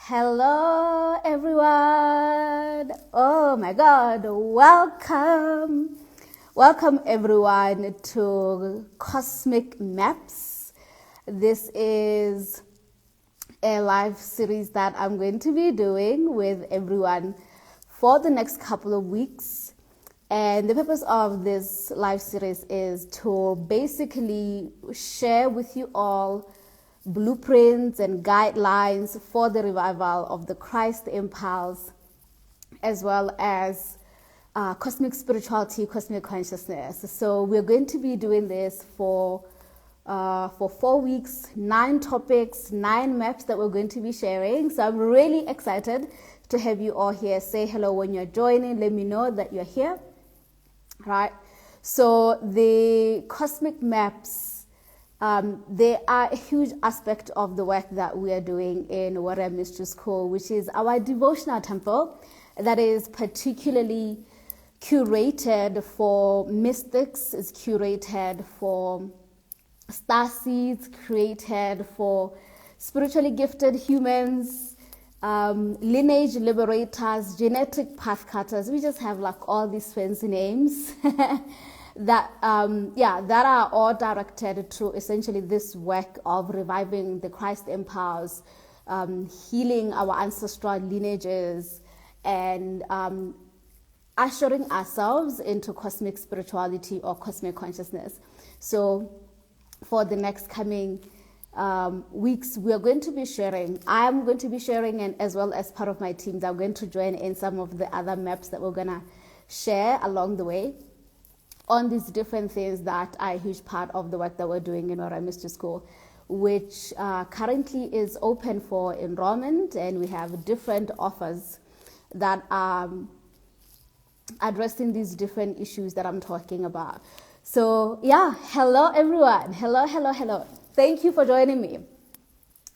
Hello, everyone. Oh my God, welcome. Welcome, everyone, to Cosmic Maps. This is a live series that I'm going to be doing with everyone for the next couple of weeks. And the purpose of this live series is to basically share with you all blueprints and guidelines for the revival of the Christ impulse, as well as cosmic spirituality, cosmic consciousness. So we're going to be doing this for 4 weeks, 9 topics, 9 maps that we're going to be sharing. So I'm really excited to have you all here. Say hello when you're joining. Let me know that you're here. Right. So the cosmic maps, they are a huge aspect of the work that we are doing in Warrior Mystery School, which is our devotional temple that is particularly curated for mystics, is curated for starseeds, created for spiritually gifted humans, lineage liberators, genetic path cutters. We just have like all these fancy names that are all directed to essentially this work of reviving the Christ impulse, healing our ancestral lineages, and ushering ourselves into cosmic spirituality or cosmic consciousness. So for the next coming weeks, we are going to be sharing. I'm going to be sharing, and as well as part of my team, I'm going to join in some of the other maps that we're going to share along the way on these different things that are a huge part of the work that we're doing in Warrior Mystery School, which currently is open for enrollment, and we have different offers that are addressing these different issues that I'm talking about. So yeah, hello everyone. Hello. Thank you for joining me.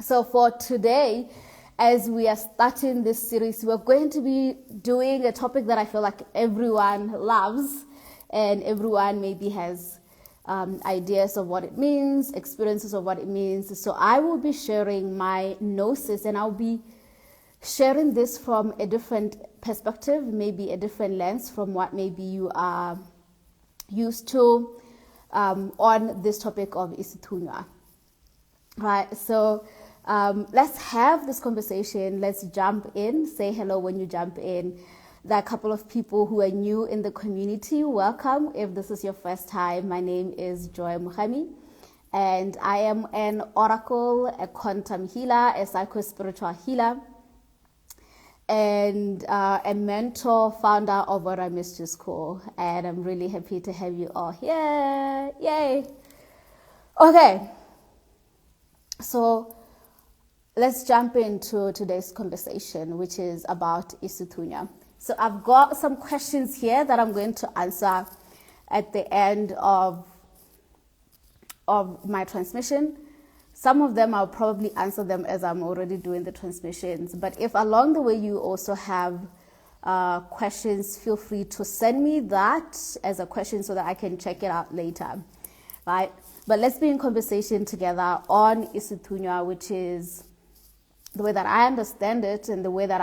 So for today, as we are starting this series, we're going to be doing a topic that I feel like everyone loves, and everyone maybe has ideas of what it means, experiences of what it means. So I will be sharing my gnosis, and I'll be sharing this from a different perspective, maybe a different lens from what maybe you are used to on this topic of Isithunywa. Right, so let's have this conversation. Let's jump in. Say hello when you jump in. There are a couple of people who are new in the community. Welcome. If this is your first time, my name is Joy Muhami, and I am an oracle, a quantum healer, a psycho-spiritual healer, and a mentor, founder of Warrior Mystery School. And I'm really happy to have you all here. Yay. Okay. So let's jump into today's conversation, which is about Isithunywa. So I've got some questions here that I'm going to answer at the end of my transmission. Some of them I'll probably answer them as I'm already doing the transmissions. But if along the way you also have questions, feel free to send me that as a question so that I can check it out later, right? But let's be in conversation together on Isithunywa, which is the way that I understand it and the way that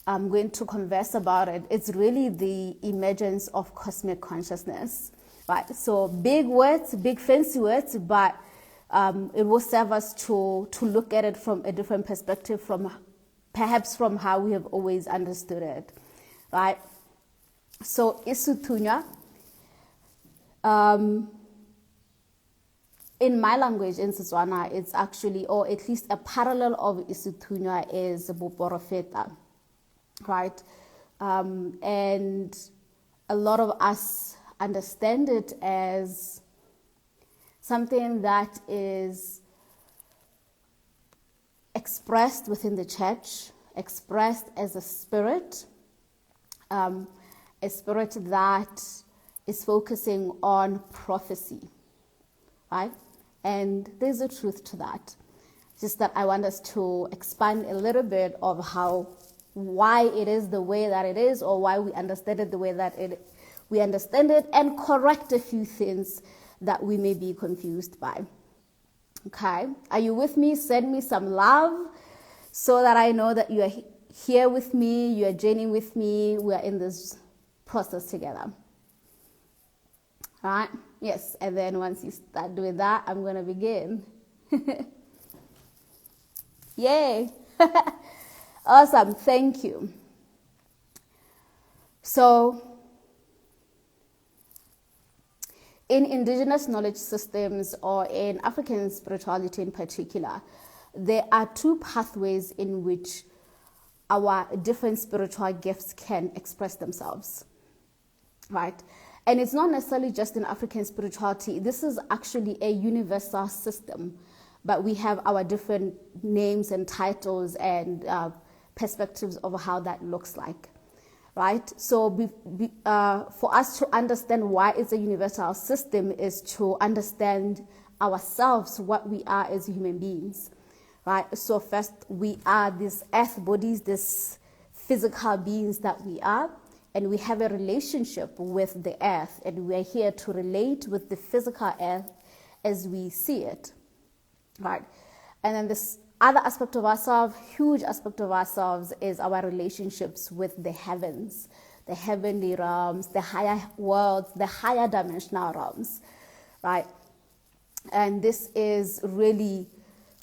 I'm going to converse about it. It's really the emergence of cosmic consciousness, right? So big words, big fancy words, but it will serve us to look at it from a different perspective, perhaps from how we have always understood it, right? So Isithunywa, in my language, in Setswana, it's actually, or at least a parallel of Isithunywa is Boporofeta, right? And a lot of us understand it as something that is expressed within the church, expressed as a spirit that is focusing on prophecy, right? And there's a truth to that. Just that I want us to expand a little bit of why it is the way that it is, or why we understand it the way that we understand it, and correct a few things that we may be confused by. Okay, are you with me? Send me some love so that I know that you are here with me, you are journeying with me, we are in this process together. All right? Yes, and then once you start doing that, I'm going to begin. Yay! Awesome, thank you. So, in indigenous knowledge systems, or in African spirituality in particular, there are two pathways in which our different spiritual gifts can express themselves, right? And it's not necessarily just in African spirituality. This is actually a universal system, but we have our different names and titles and perspectives of how that looks like, right? So for us to understand why it's a universal system is to understand ourselves, what we are as human beings, right? So first, we are these earth bodies, these physical beings that we are, and we have a relationship with the earth, and we're here to relate with the physical earth as we see it, right? And then this other aspect of ourselves, huge aspect of ourselves, is our relationships with the heavens, the heavenly realms, the higher worlds, the higher dimensional realms, right? And this is really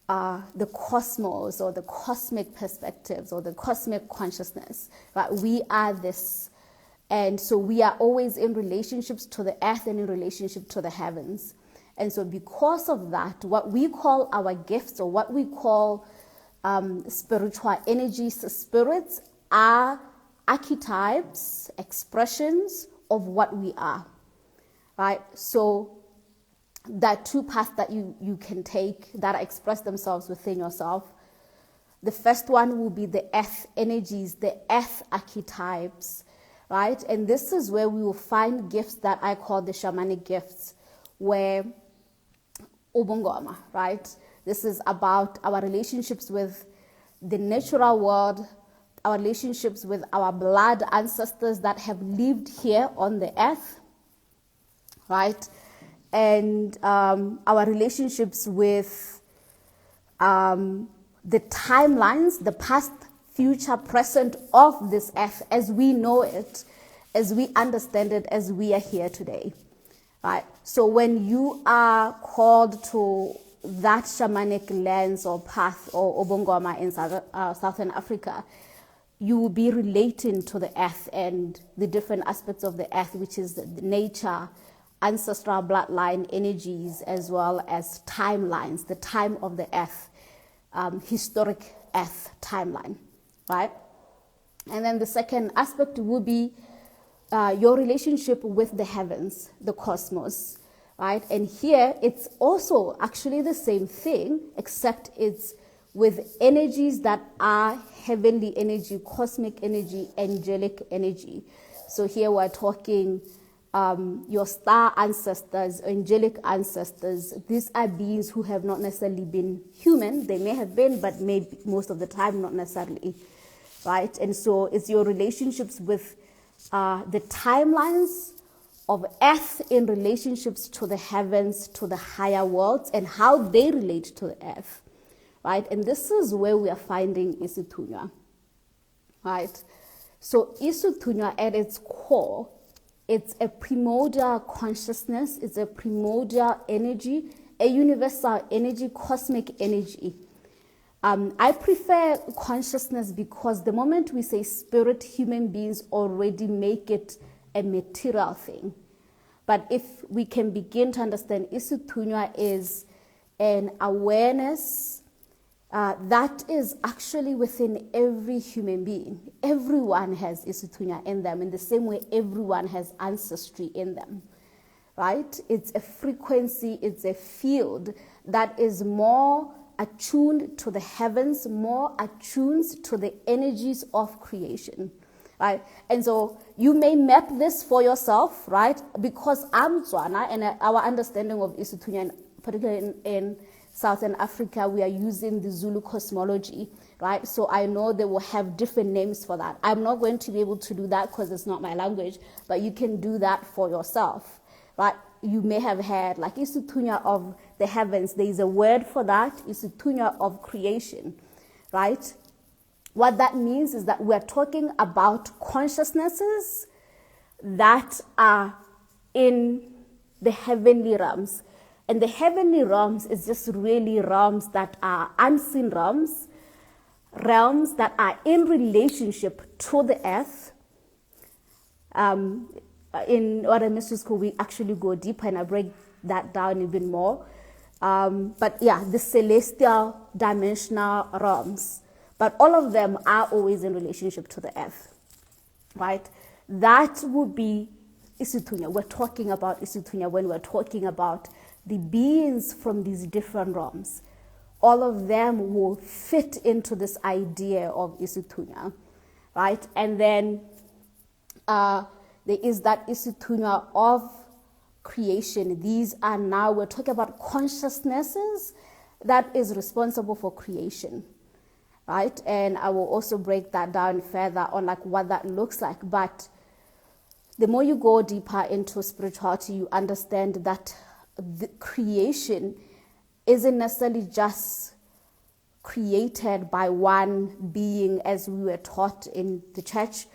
the cosmos, or the cosmic perspectives, or the cosmic consciousness, right? We are this. And so we are always in relationships to the earth and in relationship to the heavens. And so because of that, what we call our gifts, or what we call spiritual energies, spirits, are archetypes, expressions of what we are, right? So there are two paths that you can take that express themselves within yourself. The first one will be the earth energies, the earth archetypes, right? And this is where we will find gifts that I call the shamanic gifts, where Ubungoma, right? This is about our relationships with the natural world, our relationships with our blood ancestors that have lived here on the earth, right? And our relationships with the timelines, the past, future, present of this earth as we know it, as we understand it, as we are here today, right? So when you are called to that shamanic lens or path, or Obongoma in Southern Africa, you will be relating to the earth and the different aspects of the earth, which is the nature, ancestral bloodline energies, as well as timelines, the time of the earth, historic earth timeline, right? And then the second aspect will be your relationship with the heavens, the cosmos, right? And here it's also actually the same thing, except it's with energies that are heavenly energy, cosmic energy, angelic energy. So here we're talking your star ancestors, angelic ancestors. These are beings who have not necessarily been human. They may have been, but maybe most of the time not necessarily, right? And so it's your relationships with the timelines of earth in relationships to the heavens, to the higher worlds, and how they relate to the earth, right? And this is where we are finding Isithunywa, right? So Isithunywa at its core, it's a primordial consciousness, it's a primordial energy, a universal energy, cosmic energy. I prefer consciousness because the moment we say spirit, human beings already make it a material thing. But if we can begin to understand Isithunywa is an awareness that is actually within every human being. Everyone has Isithunywa in them, in the same way everyone has ancestry in them, right? It's a frequency, it's a field that is more attuned to the heavens, more attuned to the energies of creation, right? And so you may map this for yourself, right? Because I'm Tswana, and our understanding of Isithunywa, particularly in Southern Africa, we are using the Zulu cosmology, right? So I know they will have different names for that. I'm not going to be able to do that because it's not my language, but you can do that for yourself, right? You may have heard like Isithunywa of the heavens. There is a word for that, Isithunywa of creation, right? What that means is that we're talking about consciousnesses that are in the heavenly realms. And the heavenly realms is just really realms that are unseen realms, realms that are in relationship to the earth. In Order Mystery School, we actually go deeper and I break that down even more. But yeah, the celestial dimensional realms. But all of them are always in relationship to the earth, right? That would be Isithunywa. We're talking about Isithunywa when we're talking about the beings from these different realms. All of them will fit into this idea of Isithunywa, right? And then there is that Isithunywa of creation. These are now, we're talking about consciousnesses that is responsible for creation, right? And I will also break that down further on like what that looks like. But the more you go deeper into spirituality, you understand that the creation isn't necessarily just created by one being as we were taught in the church.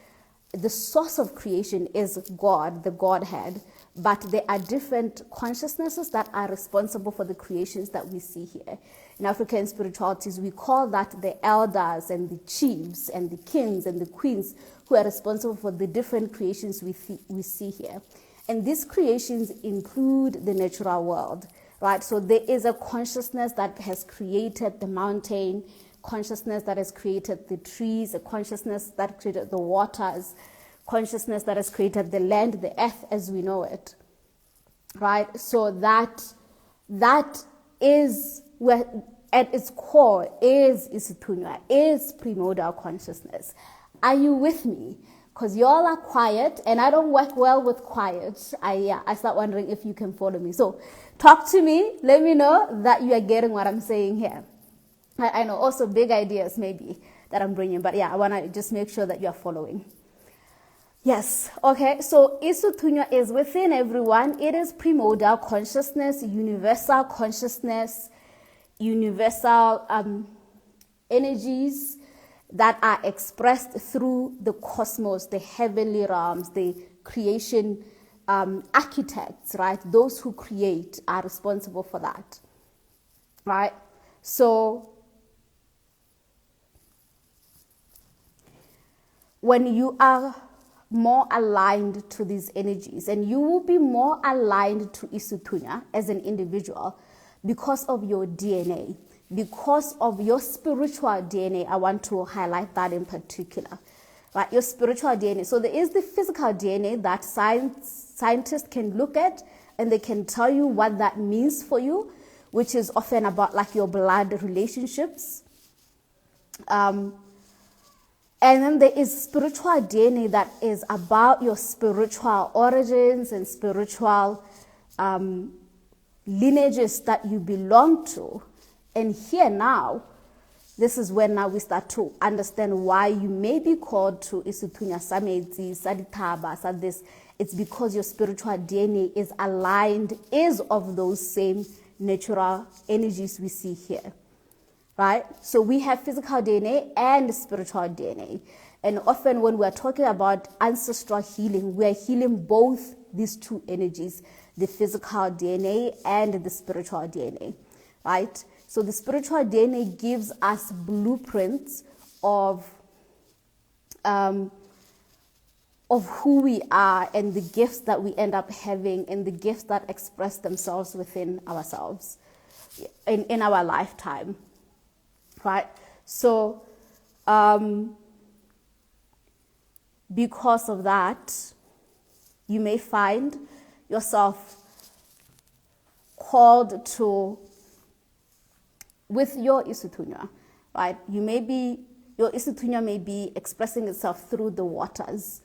The source of creation is God, the Godhead, but there are different consciousnesses that are responsible for the creations that we see here. In African spiritualities, we call that the elders and the chiefs and the kings and the queens who are responsible for the different creations we see here. And these creations include the natural world, right? So there is a consciousness that has created the mountain, consciousness that has created the trees, a consciousness that created the waters, consciousness that has created the land, the earth as we know it, right? So that is where at its core is Isithunywa, is primordial consciousness. Are you with me? Because y'all are quiet and I don't work well with quiet. I start wondering if you can follow me. So talk to me. Let me know that you are getting what I'm saying here. I know also big ideas maybe that I'm bringing, but yeah, I want to just make sure that you are following. Yes, okay, so Isithunywa is within everyone. It is primordial consciousness, universal consciousness, universal energies that are expressed through the cosmos, the heavenly realms, the creation architects, right? Those who create are responsible for that, right? So when you are more aligned to these energies, and you will be more aligned to Isithunywa as an individual because of your DNA, because of your spiritual DNA. I want to highlight that in particular, right? Your spiritual DNA. So there is the physical DNA that scientists can look at and they can tell you what that means for you, which is often about like your blood relationships. And then there is spiritual DNA that is about your spiritual origins and spiritual lineages that you belong to. And here now, this is when now we start to understand why you may be called to Isithunywa, Samedzi, Sadithaba, Sadis. It's because your spiritual DNA is aligned, is of those same natural energies we see here. Right? So we have physical DNA and spiritual DNA. And often when we're talking about ancestral healing, we're healing both these two energies, the physical DNA and the spiritual DNA. Right? So the spiritual DNA gives us blueprints of who we are and the gifts that we end up having and the gifts that express themselves within ourselves in our lifetime. Right? So, because of that, you may find yourself called to, with your Isithunywa, right? Your Isithunywa may be expressing itself through the waters,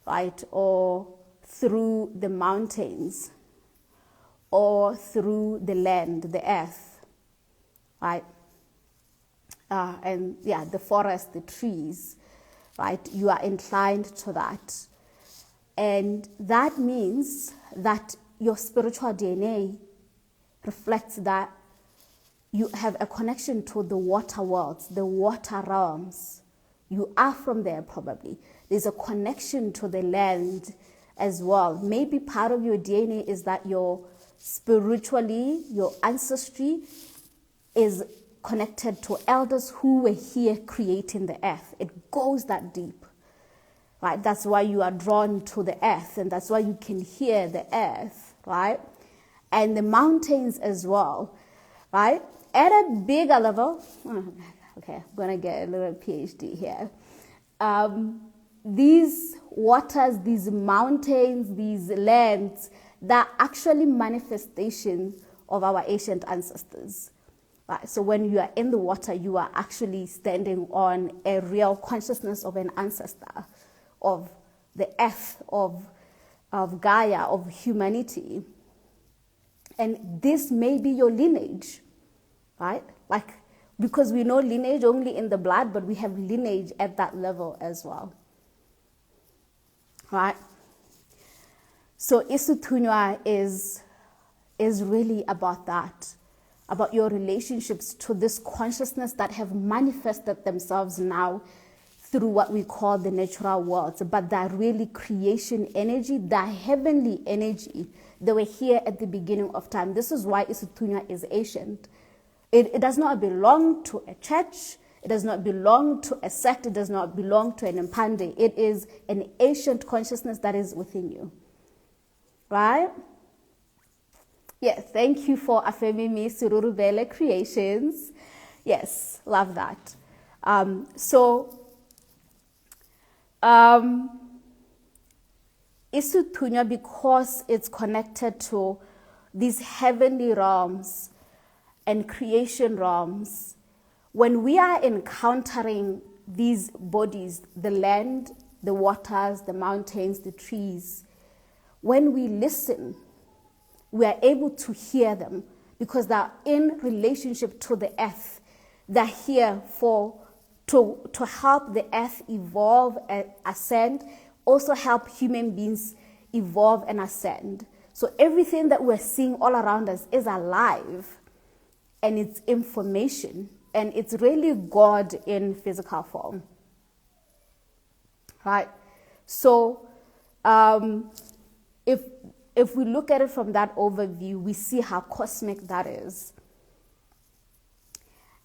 right? Or through the mountains, or through the land, the earth, right? And yeah, the forest, the trees, right? You are inclined to that. And that means that your spiritual DNA reflects that you have a connection to the water worlds, the water realms. You are from there probably. There's a connection to the land as well. Maybe part of your DNA is that your spiritually, your ancestry is connected to elders who were here creating the earth. It goes that deep, right? That's why you are drawn to the earth, and that's why you can hear the earth, right? And the mountains as well, right? At a bigger level, okay, I'm going to get a little PhD here. These waters, these mountains, these lands, they're actually manifestations of our ancient ancestors. Right? So when you are in the water, you are actually standing on a real consciousness of an ancestor, of the earth, of Gaia, of humanity. And this may be your lineage, right? Like, because we know lineage only in the blood, but we have lineage at that level as well, right? So Isithunywa is really about that, about your relationships to this consciousness that have manifested themselves now through what we call the natural worlds, but that really creation energy, that heavenly energy, they were here at the beginning of time. This is why Isithunywa is ancient. It does not belong to a church. It does not belong to a sect. It does not belong to an impande. It is an ancient consciousness that is within you. Right? Yes, thank you for affirming me, Sururubele Creations. Yes, love that. Isithunywa, because it's connected to these heavenly realms and creation realms, when we are encountering these bodies, the land, the waters, the mountains, the trees, when we listen, we are able to hear them because they're in relationship to the earth. They're here to help the earth evolve and ascend, also help human beings evolve and ascend. So everything that we're seeing all around us is alive, and it's information, and it's really God in physical form, right? So if we look at it from that overview, we see how cosmic that is.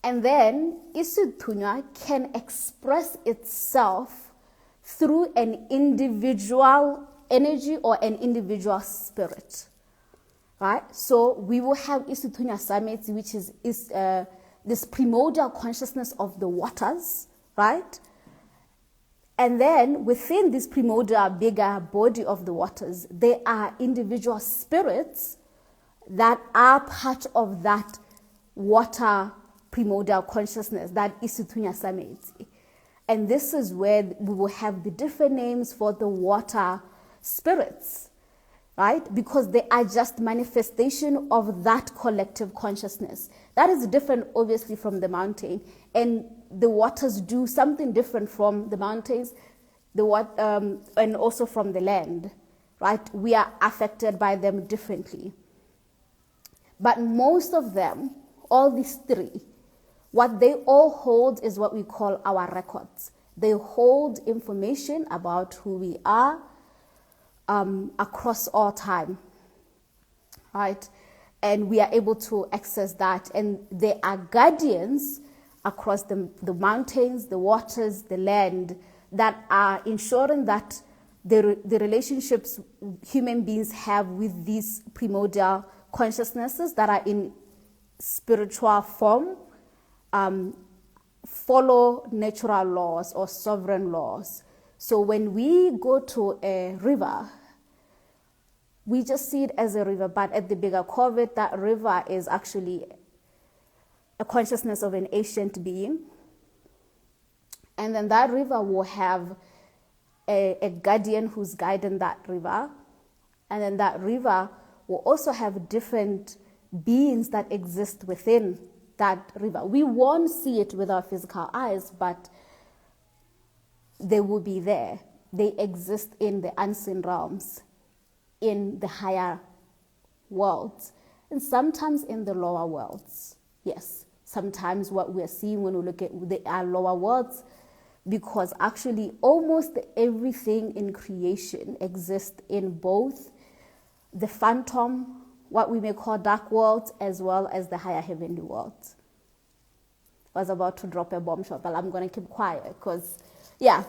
And then Isithunywa can express itself through an individual energy or an individual spirit, right? So we will have Isithunywa summits, which is this primordial consciousness of the waters, right? And then within this primordial bigger body of the waters, there are individual spirits that are part of that water primordial consciousness, that Isithunywa summits. And this is where we will have the different names for the water spirits, right? Because they are just manifestation of that collective consciousness. That is different, obviously, from the mountain. And the waters do something different from the mountains, and also from the land, right? We are affected by them differently. But most of them, all these three, what they all hold is what we call our records. They hold information about who we are across all time, right? And we are able to access that. And they are guardians across the mountains, the waters, the land, that are ensuring that the relationships human beings have with these primordial consciousnesses that are in spiritual form follow natural laws or sovereign laws. So when we go to a river, we just see it as a river, but at the bigger COVID, that river is actually a consciousness of an ancient being. And then that river will have a guardian who's guiding that river. And then that river will also have different beings that exist within that river. We won't see it with our physical eyes, but they will be there. They exist in the unseen realms, in the higher worlds, and sometimes in the lower worlds. Yes, sometimes what we're seeing when we look at our lower worlds, because actually almost everything in creation exists in both the phantom, what we may call dark worlds, as well as the higher heavenly worlds. I was about to drop a bombshell, but I'm going to keep quiet because, yeah.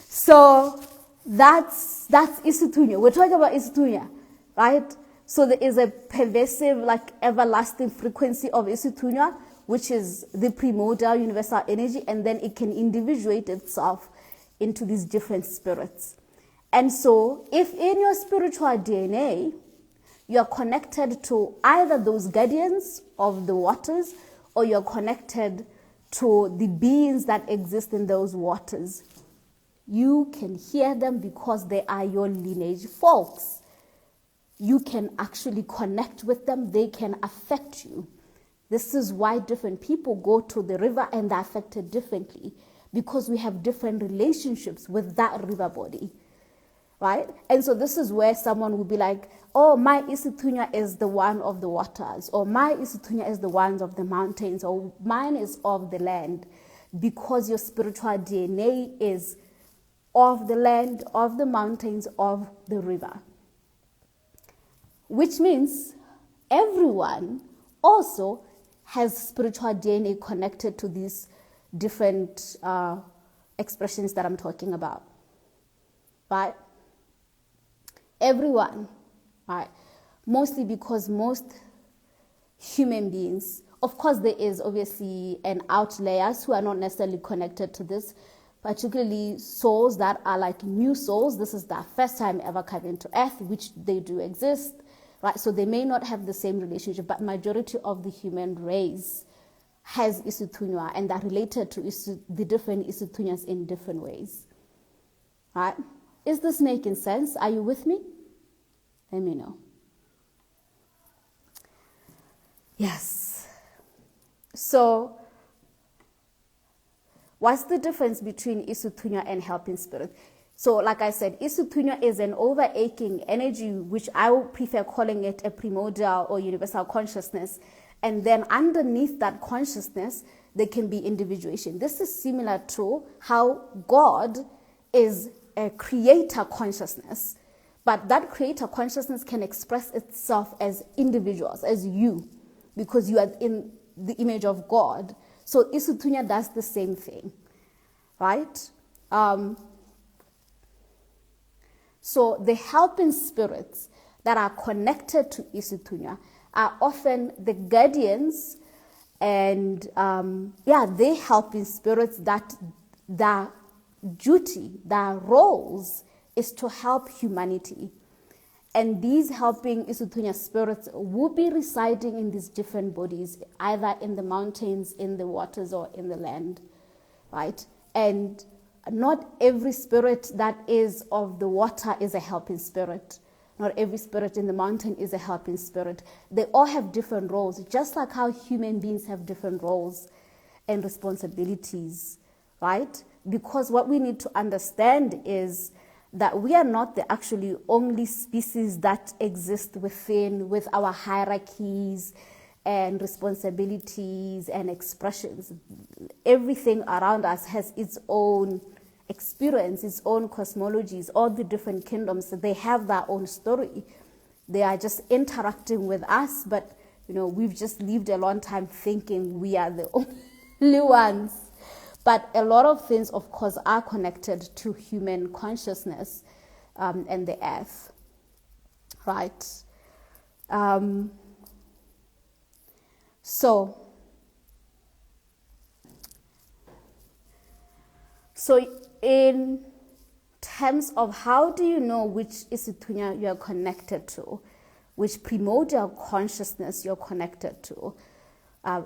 So that's Isithunywa. We're talking about Isithunywa, right? So there is a pervasive, like everlasting frequency of Isithunywa, which is the primordial universal energy, and then it can individuate itself into these different spirits. And so if in your spiritual DNA, you are connected to either those guardians of the waters, or you're connected to the beings that exist in those waters, you can hear them because they are your lineage folks. You can actually connect with them. They can affect you. This is why different people go to the river and they're affected differently, because we have different relationships with that river body, right? And so this is where someone will be like, oh, my Isithunywa is the one of the waters, or my Isithunywa is the ones of the mountains, or mine is of the land, because your spiritual DNA is of the land, of the mountains, of the river. Which means everyone also has spiritual DNA connected to these different expressions that I'm talking about, right? Everyone, right? Mostly because most human beings, of course there is obviously an outliers who are not necessarily connected to this, particularly souls that are like new souls. This is their first time ever coming to earth, which they do exist, right? So they may not have the same relationship, but majority of the human race has Isithunywa, and they're related to the different Isithunywas in different ways, right? Is this making sense? Are you with me? Let me know. Yes. So, what's the difference between Isithunywa and helping spirit? So, like I said, Isithunywa is an overaching energy, which I would prefer calling it a primordial or universal consciousness. And then underneath that consciousness, there can be individuation. This is similar to how God is a creator consciousness, but that creator consciousness can express itself as individuals, as you, because you are in the image of God. So Isithunywa does the same thing, right? So the helping spirits that are connected to Isithunywa are often the guardians, and they helping spirits that their duty, their roles is to help humanity. And these helping Isithunywa spirits will be residing in these different bodies, either in the mountains, in the waters, or in the land, right? And not every spirit that is of the water is a helping spirit. Not every spirit in the mountain is a helping spirit. They all have different roles, just like how human beings have different roles and responsibilities, right? Because what we need to understand is that we are not the actually only species that exist with our hierarchies and responsibilities and expressions. Everything around us has its own experience, its own cosmologies. All the different kingdoms, they have their own story. They are just interacting with us, but we've just lived a long time thinking we are the only ones. But a lot of things, of course, are connected to human consciousness and the earth, right? So in terms of how do you know which Isithunywa you are connected to, which primordial consciousness you're connected to,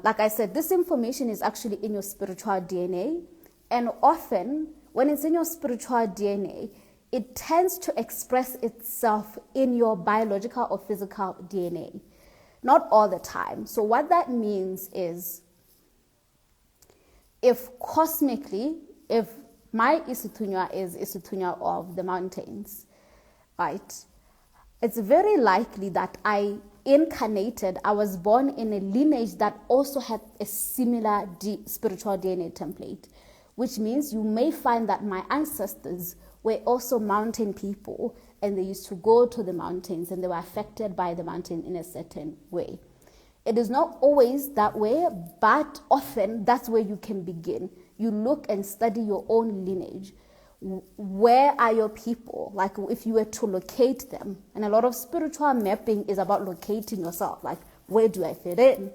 like I said, this information is actually in your spiritual DNA, and often when it's in your spiritual DNA, it tends to express itself in your biological or physical DNA. Not all the time. So what that means is, if cosmically, if my Isithunywa is Isithunywa of the mountains, right, it's very likely that I was born in a lineage that also had a similar spiritual DNA template, which means you may find that my ancestors were also mountain people, and they used to go to the mountains and they were affected by the mountain in a certain way. It is not always that way, but often that's where you can begin. You look and study your own lineage. Where are your people? Like if you were to locate them, and a lot of spiritual mapping is about locating yourself, like where do I fit in,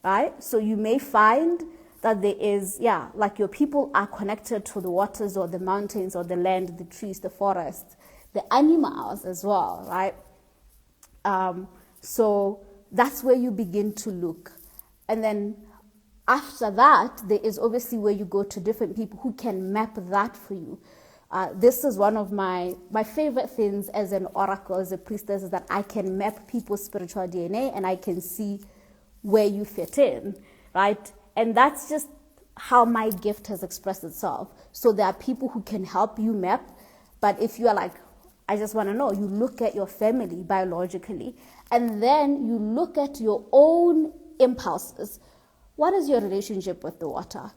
right? So you may find that there is, like your people are connected to the waters or the mountains or the land, the trees, the forest, the animals as well, right? So that's where you begin to look. And then after that, there is obviously where you go to different people who can map that for you. This is one of my favorite things as an oracle, as a priestess, is that I can map people's spiritual DNA and I can see where you fit in, right? And that's just how my gift has expressed itself. So there are people who can help you map, but if you are like, I just want to know, you look at your family biologically, and then you look at your own impulses. What is your relationship with the water?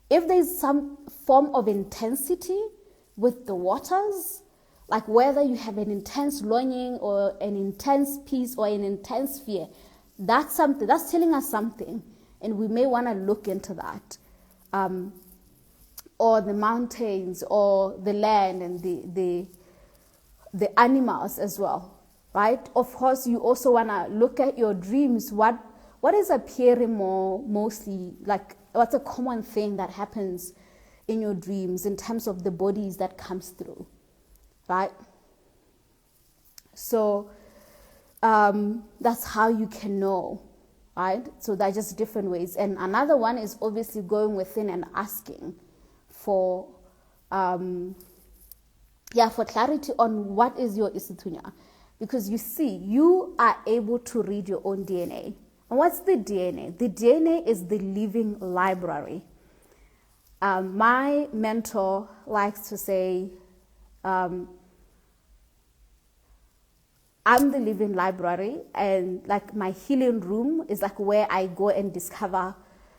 If there's some form of intensity with the waters, like whether you have an intense longing or an intense peace or an intense fear, that's something, that's telling us something, and we may want to look into that. Or the mountains or the land and the animals as well, right? Of course, you also want to look at your dreams. What is appearing mostly, like what's a common thing that happens in your dreams in terms of the bodies that comes through, right? So that's how you can know, right? So there are just different ways. And another one is obviously going within and asking for clarity on what is your Isithunywa. Because you see, you are able to read your own DNA. And what's the DNA? The DNA is the living library. My mentor likes to say, I'm the living library, and like my healing room is like where I go and discover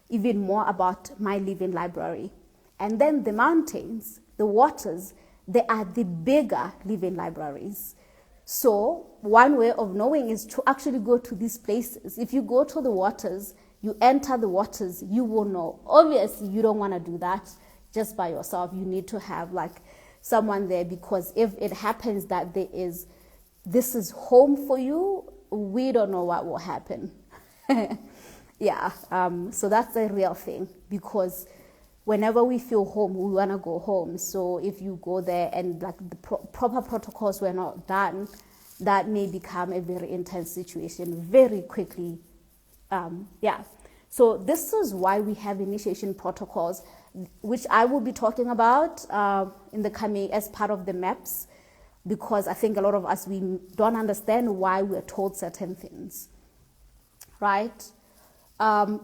even more about my living library. And then the mountains, the waters, they are the bigger living libraries. So one way of knowing is to actually go to these places. If you go to the waters, you enter the waters, you will know. Obviously, you don't want to do that just by yourself. You need to have like someone there, because if it happens that this is home for you, we don't know what will happen. So that's a real thing, because whenever we feel home, we want to go home. So if you go there and like the proper protocols were not done, that may become a very intense situation very quickly. So this is why we have initiation protocols, which I will be talking about in the coming as part of the maps, because I think a lot of us, we don't understand why we're told certain things, right?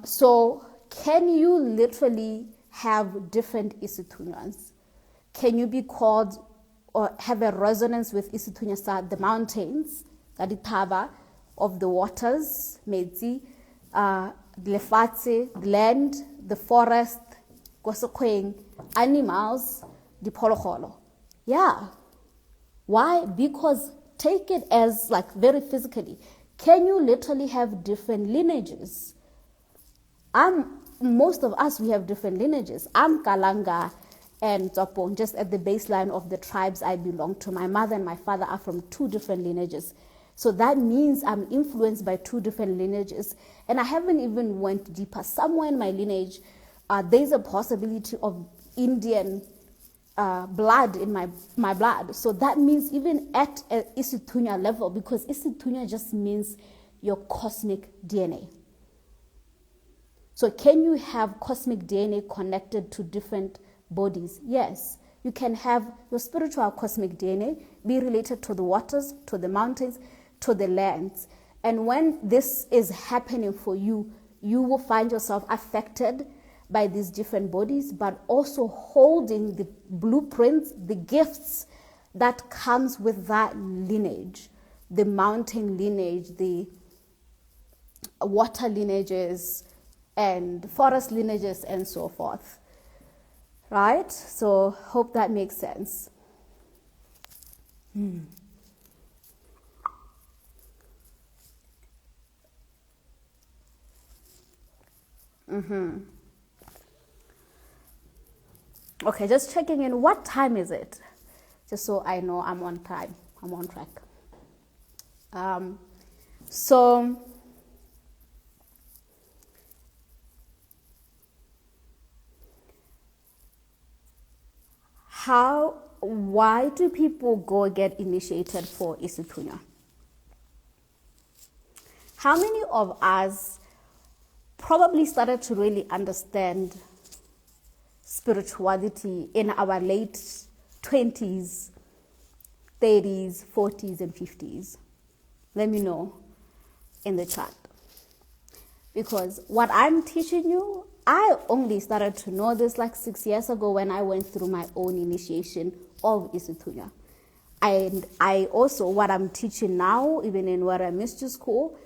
So can you literally have different Isithunywas? Can you be called or have a resonance with Isithunywa, the mountains, the of the waters, Metsi, the land, the forest, animals, the polokolo? Yeah. Why? Because take it as like very physically. Can you literally have different lineages? Most of us, we have different lineages. I'm Kalanga and Tsopong, just at the baseline of the tribes I belong to. My mother and my father are from two different lineages. So that means I'm influenced by two different lineages. And I haven't even went deeper. Somewhere in my lineage, there's a possibility of Indian blood in my blood. So that means even at an Isithunywa level, because Isithunywa just means your cosmic DNA. So can you have cosmic DNA connected to different bodies? Yes. You can have your spiritual cosmic DNA be related to the waters, to the mountains, to the lands. And when this is happening for you, you will find yourself affected by these different bodies, but also holding the blueprints, the gifts that comes with that lineage, the mountain lineage, the water lineages, and forest lineages, and so forth. Right? So hope that makes sense. Okay, just checking in. What time is it? Just so I know I'm on time. I'm on track. So why do people go get initiated for Isithunywa? How many of us probably started to really understand spirituality in our late 20s, 30s, 40s, and 50s? Let me know in the chat. Because what I'm teaching you, I only started to know this like 6 years ago when I went through my own initiation of Isithunywa. And I also, what I'm teaching now, even in where I missed to school,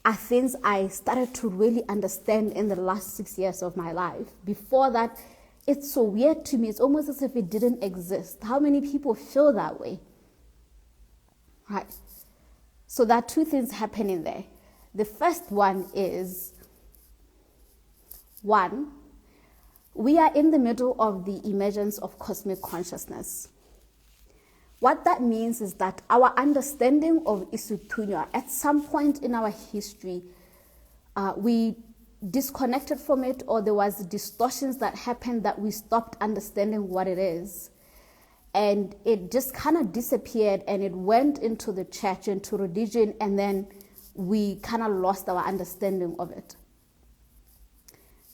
are things I started to really understand in the last 6 years of my life. Before that, it's so weird to me. It's almost as if it didn't exist. How many people feel that way? Right. So there are two things happening there. The first one is, one, we are in the middle of the emergence of cosmic consciousness. What that means is that our understanding of Isithunywa, at some point in our history, we disconnected from it, or there was distortions that happened that we stopped understanding what it is. And it just kind of disappeared, and it went into the church, into religion, and then we kind of lost our understanding of it.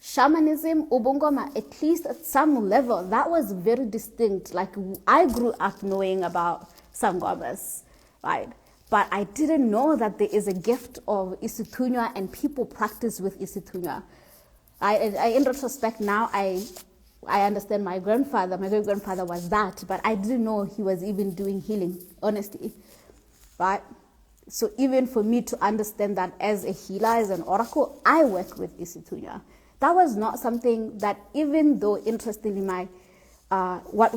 Shamanism, ubungoma, at least at some level, that was very distinct. Like, I grew up knowing about sangomas, right? But I didn't know that there is a gift of Isithunywa and people practice with Isithunywa. In retrospect now, I understand my great-grandfather was that, but I didn't know he was even doing healing, honestly, right? So even for me to understand that as a healer, as an oracle, I work with Isithunywa. That was not something that, even though interestingly my what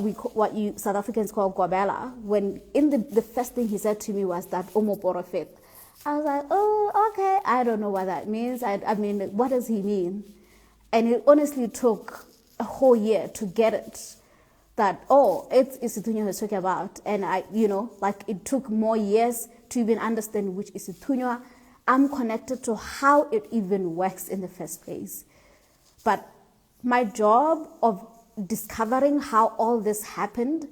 you South Africans call Gobela, when in the first thing he said to me was that Omoporofet. I was like, oh, okay, I don't know what that means. I mean, what does he mean? And it honestly took a whole year to get it, that, oh, it's Isithunywa he's talking about. And it took more years to even understand which Isithunywa I'm connected to, how it even works in the first place. But my job of discovering how all this happened,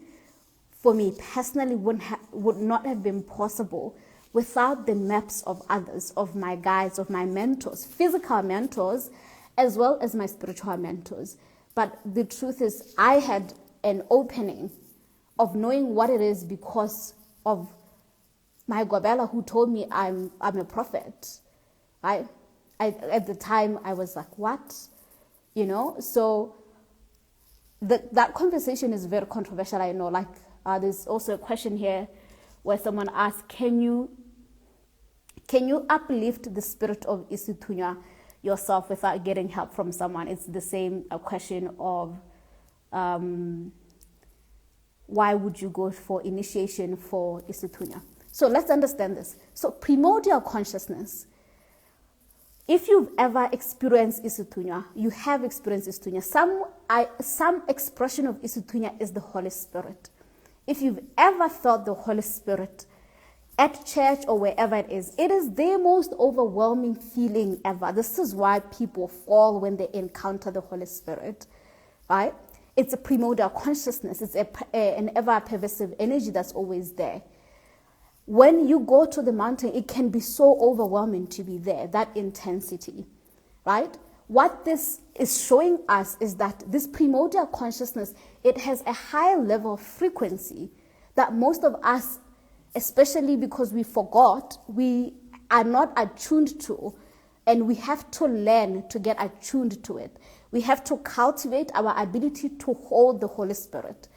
for me personally, would not have been possible without the maps of others, of my guides, of my mentors, physical mentors, as well as my spiritual mentors. But the truth is, I had an opening of knowing what it is because of my Gobela, who told me I'm a prophet. At the time, I was like, what? So that conversation is very controversial, I know. There's also a question here where someone asked, can you uplift the spirit of Isithunywa yourself without getting help from someone? It's the same question of why would you go for initiation for Isithunywa? So let's understand this. So primordial consciousness, if you've ever experienced Isithunywa, you have experienced Isithunywa. Some expression of Isithunywa is the Holy Spirit. If you've ever felt the Holy Spirit at church or wherever it is the most overwhelming feeling ever. This is why people fall when they encounter the Holy Spirit, right? It's a primordial consciousness. It's an ever-pervasive energy that's always there. When you go to the mountain, it can be so overwhelming to be there, that intensity, right? What this is showing us is that this primordial consciousness, it has a high level of frequency that most of us, especially because we forgot, we are not attuned to, and we have to learn to get attuned to it. We have to cultivate our ability to hold the Holy Spirit.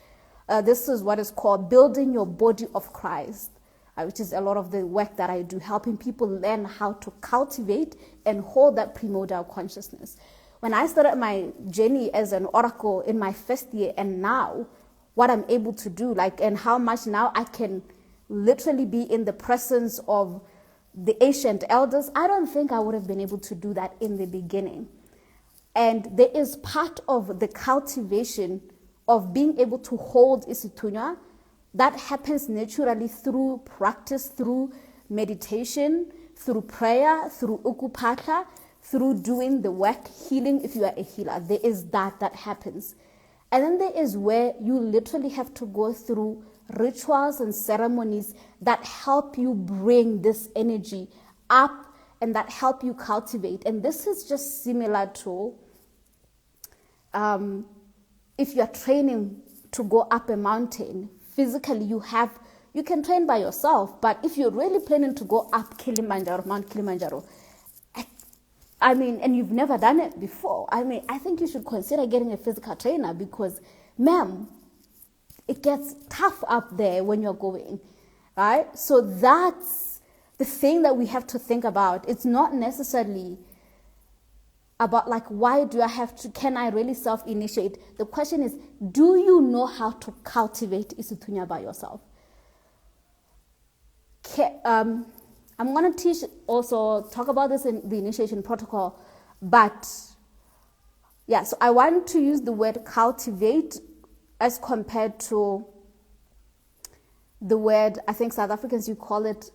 This is what is called building your body of Christ, which is a lot of the work that I do, helping people learn how to cultivate and hold that primordial consciousness. When I started my journey as an oracle in my first year, and now what I'm able to do, like, and how much now I can literally be in the presence of the ancient elders, I don't think I would have been able to do that in the beginning. And there is part of the cultivation of being able to hold Isithunywa that happens naturally through practice, through meditation, through prayer, through ukupatla, through doing the work, healing if you are a healer. There is that happens. And then there is where you literally have to go through rituals and ceremonies that help you bring this energy up and that help you cultivate. And this is just similar to if you're training to go up a mountain. Physically, you can train by yourself, but if you're really planning to go up Mount Kilimanjaro, I mean, and you've never done it before, I mean, I think you should consider getting a physical trainer because, ma'am, it gets tough up there when you're going, right? So that's the thing that we have to think about. It's not necessarily about like, why do I have to, can I really self-initiate? The question is, do you know how to cultivate Isithunywa by yourself? I'm going to talk about this in the initiation protocol, but yeah, so I want to use the word cultivate as compared to the word, I think South Africans, you call it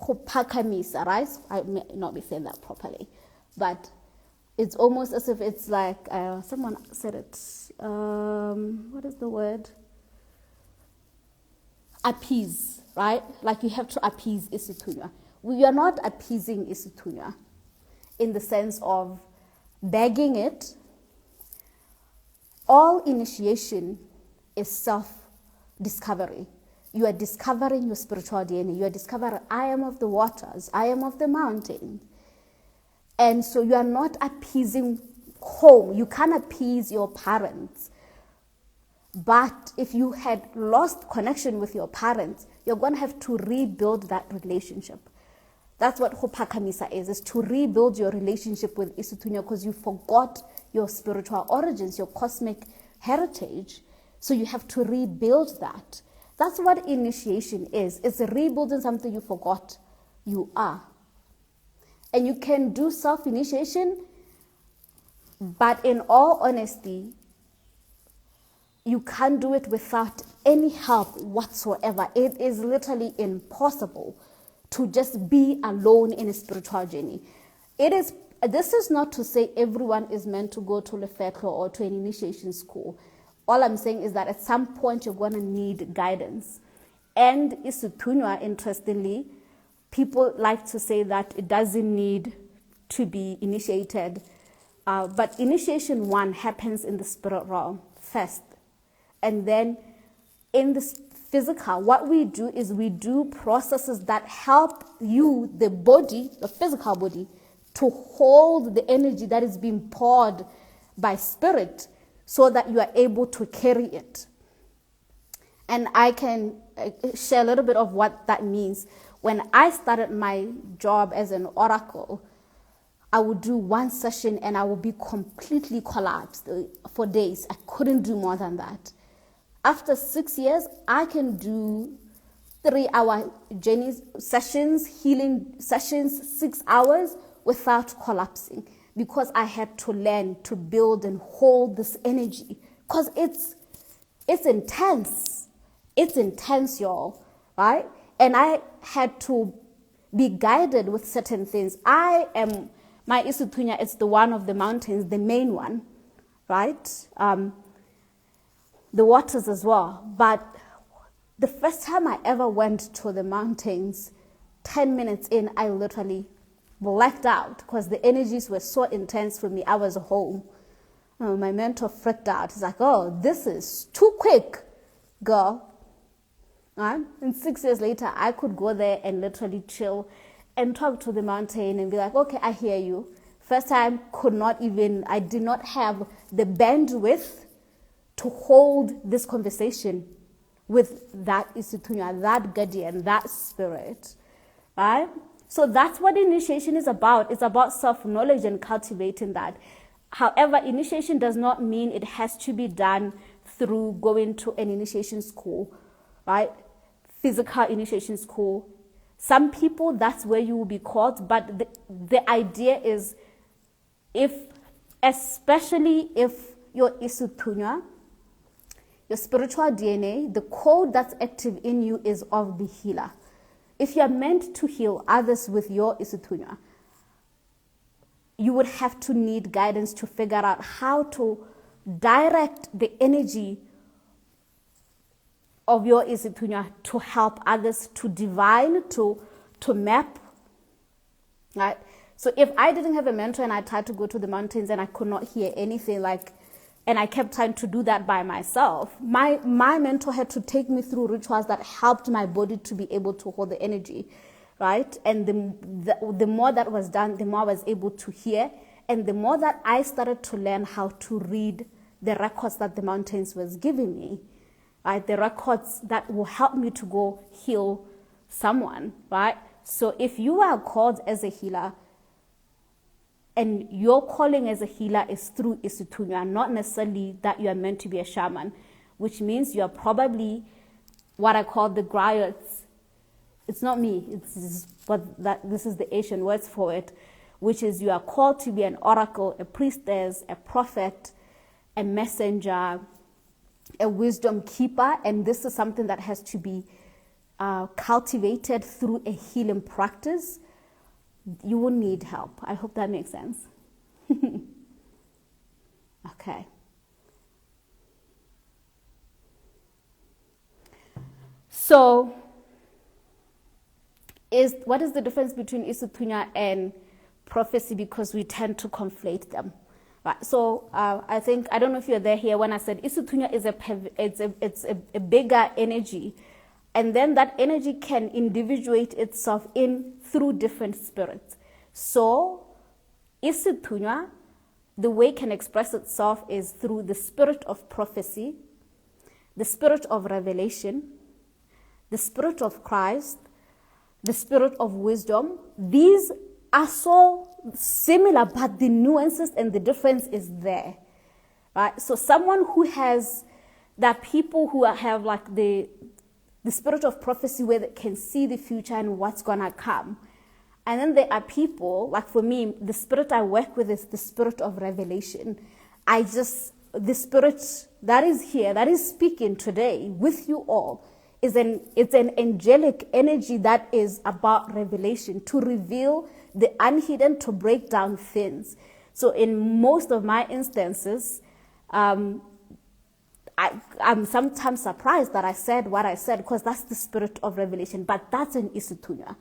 kuphakamisa, right? I may not be saying that properly, but it's almost as if it's like, someone said it, what is the word? Appease, right? Like you have to appease Isithunywa. We are not appeasing Isithunywa in the sense of begging it. All initiation is self-discovery. You are discovering your spiritual DNA. You are discovering, I am of the waters, I am of the mountain. And so you are not appeasing home. You can't appease your parents. But if you had lost connection with your parents, you're going to have to rebuild that relationship. That's what Hophakamisa is to rebuild your relationship with Isithunywa because you forgot your spiritual origins, your cosmic heritage. So you have to rebuild that. That's what initiation is. It's rebuilding something you forgot you are. And you can do self-initiation, but in all honesty, you can't do it without any help whatsoever. It is literally impossible to just be alone in a spiritual journey. This is not to say everyone is meant to go to Lefetlo or to an initiation school. All I'm saying is that at some point you're going to need guidance. And Isithunywa, interestingly, people like to say that it doesn't need to be initiated. But initiation 1 happens in the spirit realm first. And then in the physical, what we do is we do processes that help you, the body, the physical body, to hold the energy that is being poured by spirit so that you are able to carry it. And I can share a little bit of what that means. When I started my job as an oracle, I would do one session and I would be completely collapsed for days. I couldn't do more than that. After 6 years, I can do 3-hour journeys, sessions, healing sessions, 6 hours without collapsing because I had to learn to build and hold this energy because it's intense. It's intense, y'all, right? And I had to be guided with certain things. My Isithunywa, it's the one of the mountains, the main one, right? The waters as well. But the first time I ever went to the mountains, 10 minutes in, I literally blacked out because the energies were so intense for me. I was home. My mentor freaked out. He's like, oh, this is too quick, girl. Right? And 6 years later, I could go there and literally chill and talk to the mountain and be like, okay, I hear you. First time, I did not have the bandwidth to hold this conversation with that Isithunywa, that guardian, that spirit, right? So that's what initiation is about. It's about self-knowledge and cultivating that. However, initiation does not mean it has to be done through going to an initiation school, right? Physical initiation school. Some people, that's where you will be called, but the idea is especially if your Isithunywa, your spiritual DNA, the code that's active in you is of the healer. If you're meant to heal others with your Isithunywa, you would have to need guidance to figure out how to direct the energy of your Isithunywa to help others, to divine, to map, right? So if I didn't have a mentor and I tried to go to the mountains and I could not hear anything, and I kept trying to do that by myself, my mentor had to take me through rituals that helped my body to be able to hold the energy, right? And the more that was done, the more I was able to hear, and the more that I started to learn how to read the records that the mountains was giving me, right? The records that will help me to go heal someone, right? So if you are called as a healer, and your calling as a healer is through Isithunywa, not necessarily that you are meant to be a shaman, which means you are probably what I call the griots. It's not me, this is the Asian words for it, which is you are called to be an oracle, a priestess, a prophet, a messenger, a wisdom keeper, and this is something that has to be cultivated through a healing practice. You will need help. I hope that makes sense. Okay. So, what is the difference between Isithunywa and prophecy? Because we tend to conflate them. Right. So I don't know if you're there here when I said Isithunywa is a bigger energy. And then that energy can individuate itself through different spirits. So, Isithunywa, the way it can express itself is through the spirit of prophecy, the spirit of revelation, the spirit of Christ, the spirit of wisdom. These are so similar, but the nuances and the difference is there. Right? So someone who has that, people who have like the spirit of prophecy where they can see the future and what's going to come. And then there are people, like for me, the spirit I work with is the spirit of revelation. The spirit that is here, that is speaking today with you all, it's an angelic energy that is about revelation, to reveal the unhidden, to break down things. So in most of my instances, I'm sometimes surprised that I said what I said, because that's the spirit of revelation, but that's an Isithunywa.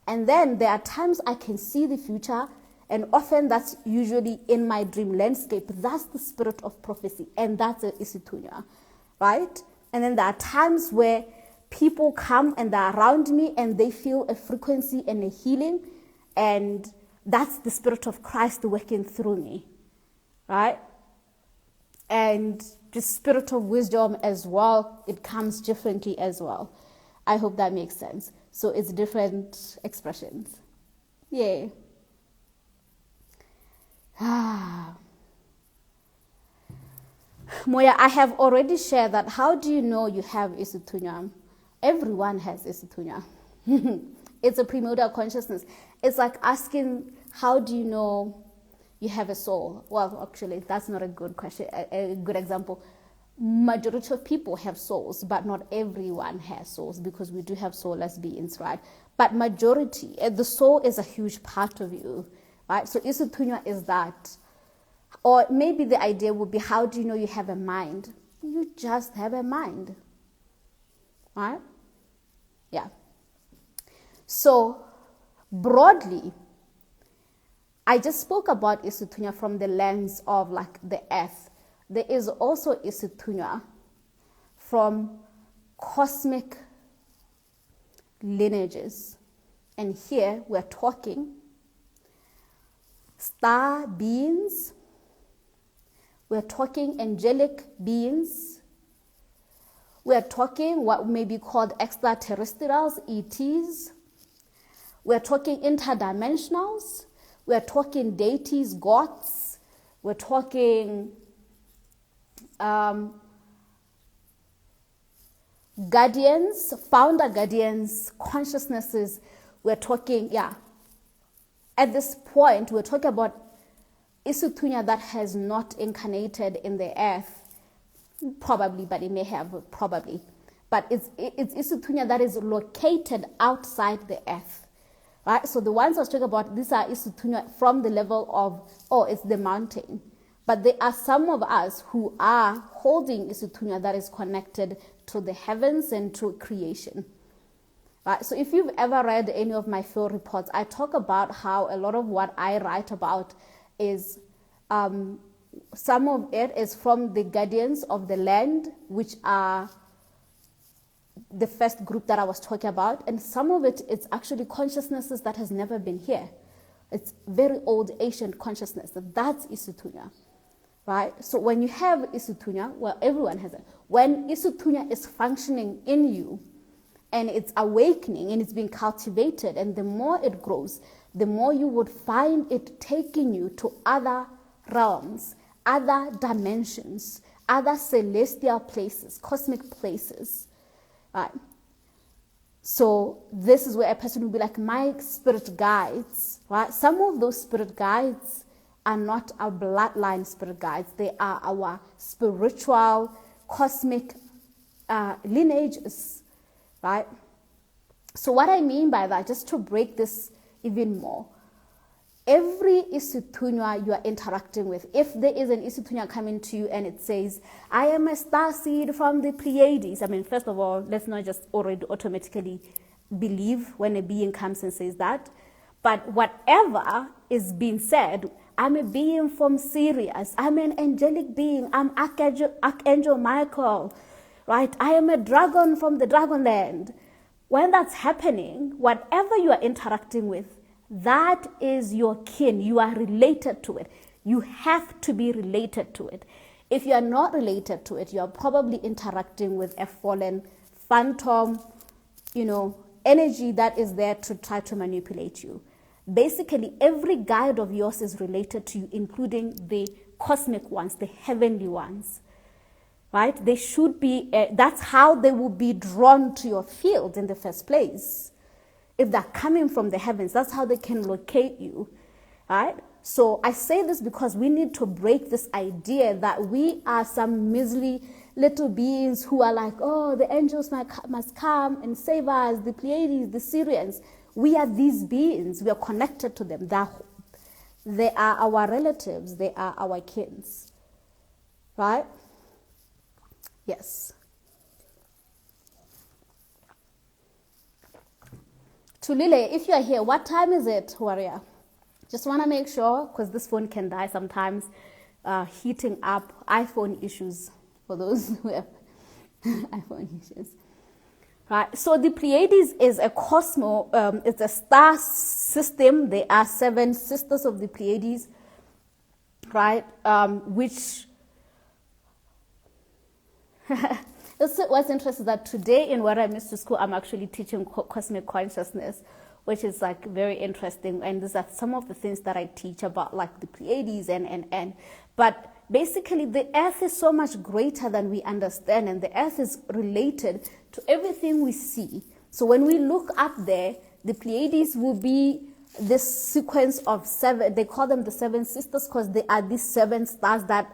And then there are times I can see the future, and often that's usually in my dream landscape. That's the spirit of prophecy, and that's an Isithunywa, right? And then there are times where people come and they're around me and they feel a frequency and a healing, and that's the spirit of Christ working through me, right? And the spirit of wisdom as well, it comes differently as well. I hope that makes sense. So it's different expressions. Yay. Moya, I have already shared that. How do you know you have Isithunywa? Everyone has Isithunywa. It's a primordial consciousness. It's like asking, how do you know you have a soul? Well, actually, that's not a good question, a good example. Majority of people have souls, but not everyone has souls, because we do have soulless beings, right? But majority, the soul is a huge part of you, right? So Isithunywa is that. Or maybe the idea would be, how do you know you have a mind? You just have a mind, right? Yeah. So broadly, I just spoke about Isithunywa from the lens of like the earth. There is also Isithunywa from cosmic lineages. And here we're talking star beings, we're talking angelic beings, we're talking what may be called extraterrestrials, ETs, we're talking interdimensionals, we're talking deities, gods, We're talking guardians, founder guardians, consciousnesses. We're talking, at this point, we're talking about Isithunywa that has not incarnated in the earth, probably, but it may have, probably. But it's Isithunywa that is located outside the earth, right? So the ones I was talking about, these are Isithunywa from the level of, it's the mountain. But there are some of us who are holding Isithunywa that is connected to the heavens and to creation. Right? So if you've ever read any of my field reports, I talk about how a lot of what I write about is, some of it is from the guardians of the land, which are the first group that I was talking about, and some of it is actually consciousnesses that has never been here. It's very old ancient consciousness. That's Isithunywa. Right? So when you have Isithunywa, well, everyone has it. When Isithunywa is functioning in you and it's awakening and it's being cultivated, and the more it grows, the more you would find it taking you to other realms, other dimensions, other celestial places, cosmic places. Right? So this is where a person will be like, my spirit guides. Right? Some of those spirit guides are not our bloodline spirit guides. They are our spiritual, cosmic lineages, right? So what I mean by that, just to break this even more, every Isithunywa you are interacting with, if there is an Isithunywa coming to you and it says, I am a star seed from the Pleiades. I mean, first of all, let's not just already automatically believe when a being comes and says that. But whatever is being said, I'm a being from Sirius. I'm an angelic being. I'm Archangel Michael, right? I am a dragon from the Dragonland. When that's happening, whatever you are interacting with, that is your kin. You are related to it. You have to be related to it. If you are not related to it, you are probably interacting with a fallen phantom, energy that is there to try to manipulate you. Basically, every guide of yours is related to you, including the cosmic ones, the heavenly ones, right? They should be, that's how they will be drawn to your field in the first place. If they're coming from the heavens, that's how they can locate you, right? So I say this because we need to break this idea that we are some measly little beings who are like, oh, the angels must come and save us, the Pleiades, the Syrians. We are these beings. We are connected to them. They are our relatives. They are our kins. Right? Yes. Tulile, if you are here, what time is it, warrior? Just want to make sure, because this phone can die sometimes, heating up. iPhone issues, for those who have iPhone issues. Right. So the Pleiades is a it's a star system. There are 7 sisters of the Pleiades, right? Which what's interesting is that today in where I missed to school, I'm actually teaching cosmic consciousness, which is like very interesting. And these are some of the things that I teach about, like the Pleiades and. But basically, the earth is so much greater than we understand, and the earth is related to everything we see. So when we look up there, the Pleiades will be this sequence of 7. They call them the 7 sisters because they are these 7 stars that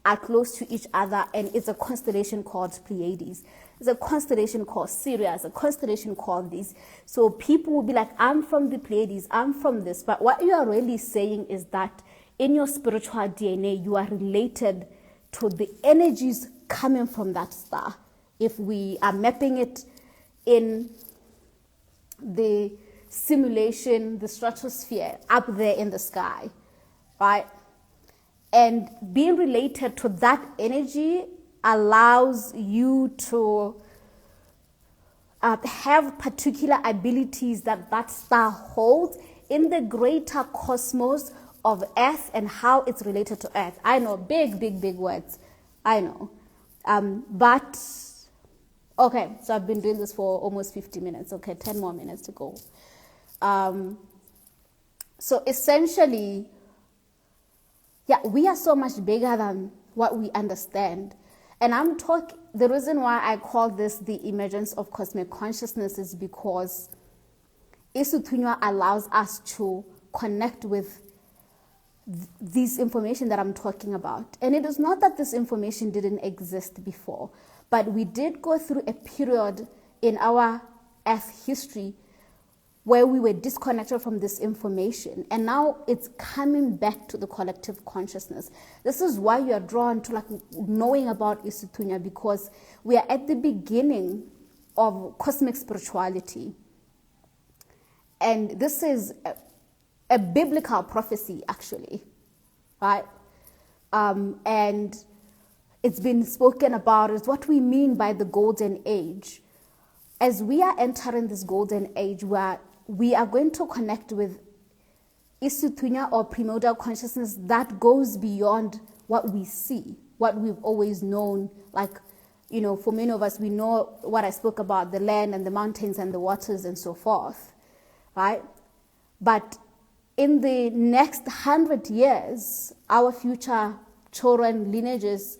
are close to each other, and it's a constellation called Pleiades. It's a constellation called Sirius, a constellation called this. So people will be like, I'm from the Pleiades, I'm from this. But what you are really saying is that in your spiritual DNA, you are related to the energies coming from that star. If we are mapping it in the simulation, the stratosphere, up there in the sky, right? And being related to that energy allows you to have particular abilities that star holds in the greater cosmos of Earth and how it's related to Earth. I know, big words. I know. But, okay, so I've been doing this for almost 50 minutes. Okay, 10 more minutes to go. So essentially, yeah, we are so much bigger than what we understand. And the reason why I call this the emergence of cosmic consciousness is because Isithunywa allows us to connect with this information that I'm talking about. And it is not that this information didn't exist before, but we did go through a period in our Earth history where we were disconnected from this information, and now it's coming back to the collective consciousness. This is why you are drawn to knowing about Isithunywa, because we are at the beginning of cosmic spirituality. And this is a biblical prophecy, actually, right? And it's been spoken about as what we mean by the golden age. As we are entering this golden age, where we are going to connect with Isithunywa or primordial consciousness that goes beyond what we see, what we've always known. For many of us, we know what I spoke about, the land and the mountains and the waters and so forth, right? But in the next 100 years, our future children, lineages,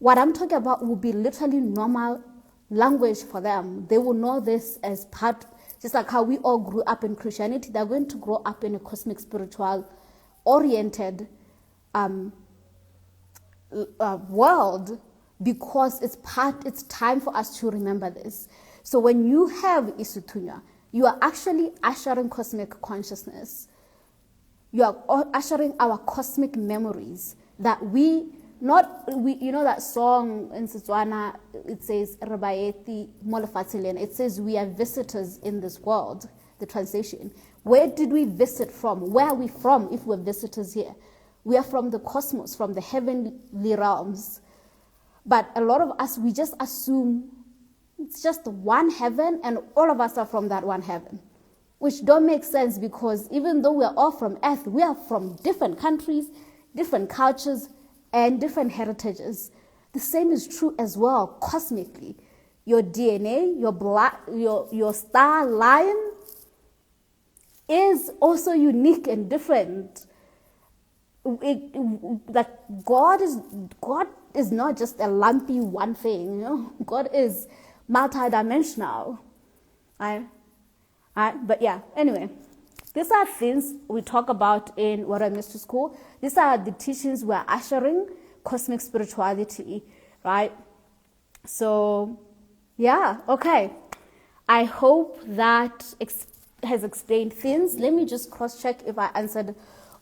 what I'm talking about will be literally normal language for them. They will know this as part, just like how we all grew up in Christianity, they're going to grow up in a cosmic spiritual oriented world, because it's time for us to remember this. So when you have Isithunywa, you are actually ushering cosmic consciousness. You are ushering our cosmic memories that that song in Setswana, it says, it says we are visitors in this world, the translation. Where did we visit from? Where are we from if we're visitors here? We are from the cosmos, from the heavenly realms. But a lot of us, we just assume it's just one heaven and all of us are from that one heaven, which don't make sense, because even though we're all from Earth, we are from different countries, different cultures, and different heritages. The same is true as well cosmically. Your DNA, your blood, your star line is also unique and different. God is not just a lumpy one thing. God is multidimensional. But yeah, anyway. These are things we talk about in Warrior Mystery School. These are the teachings we're ushering cosmic spirituality, right? So, yeah, okay. I hope that has explained things. Let me just cross-check if I answered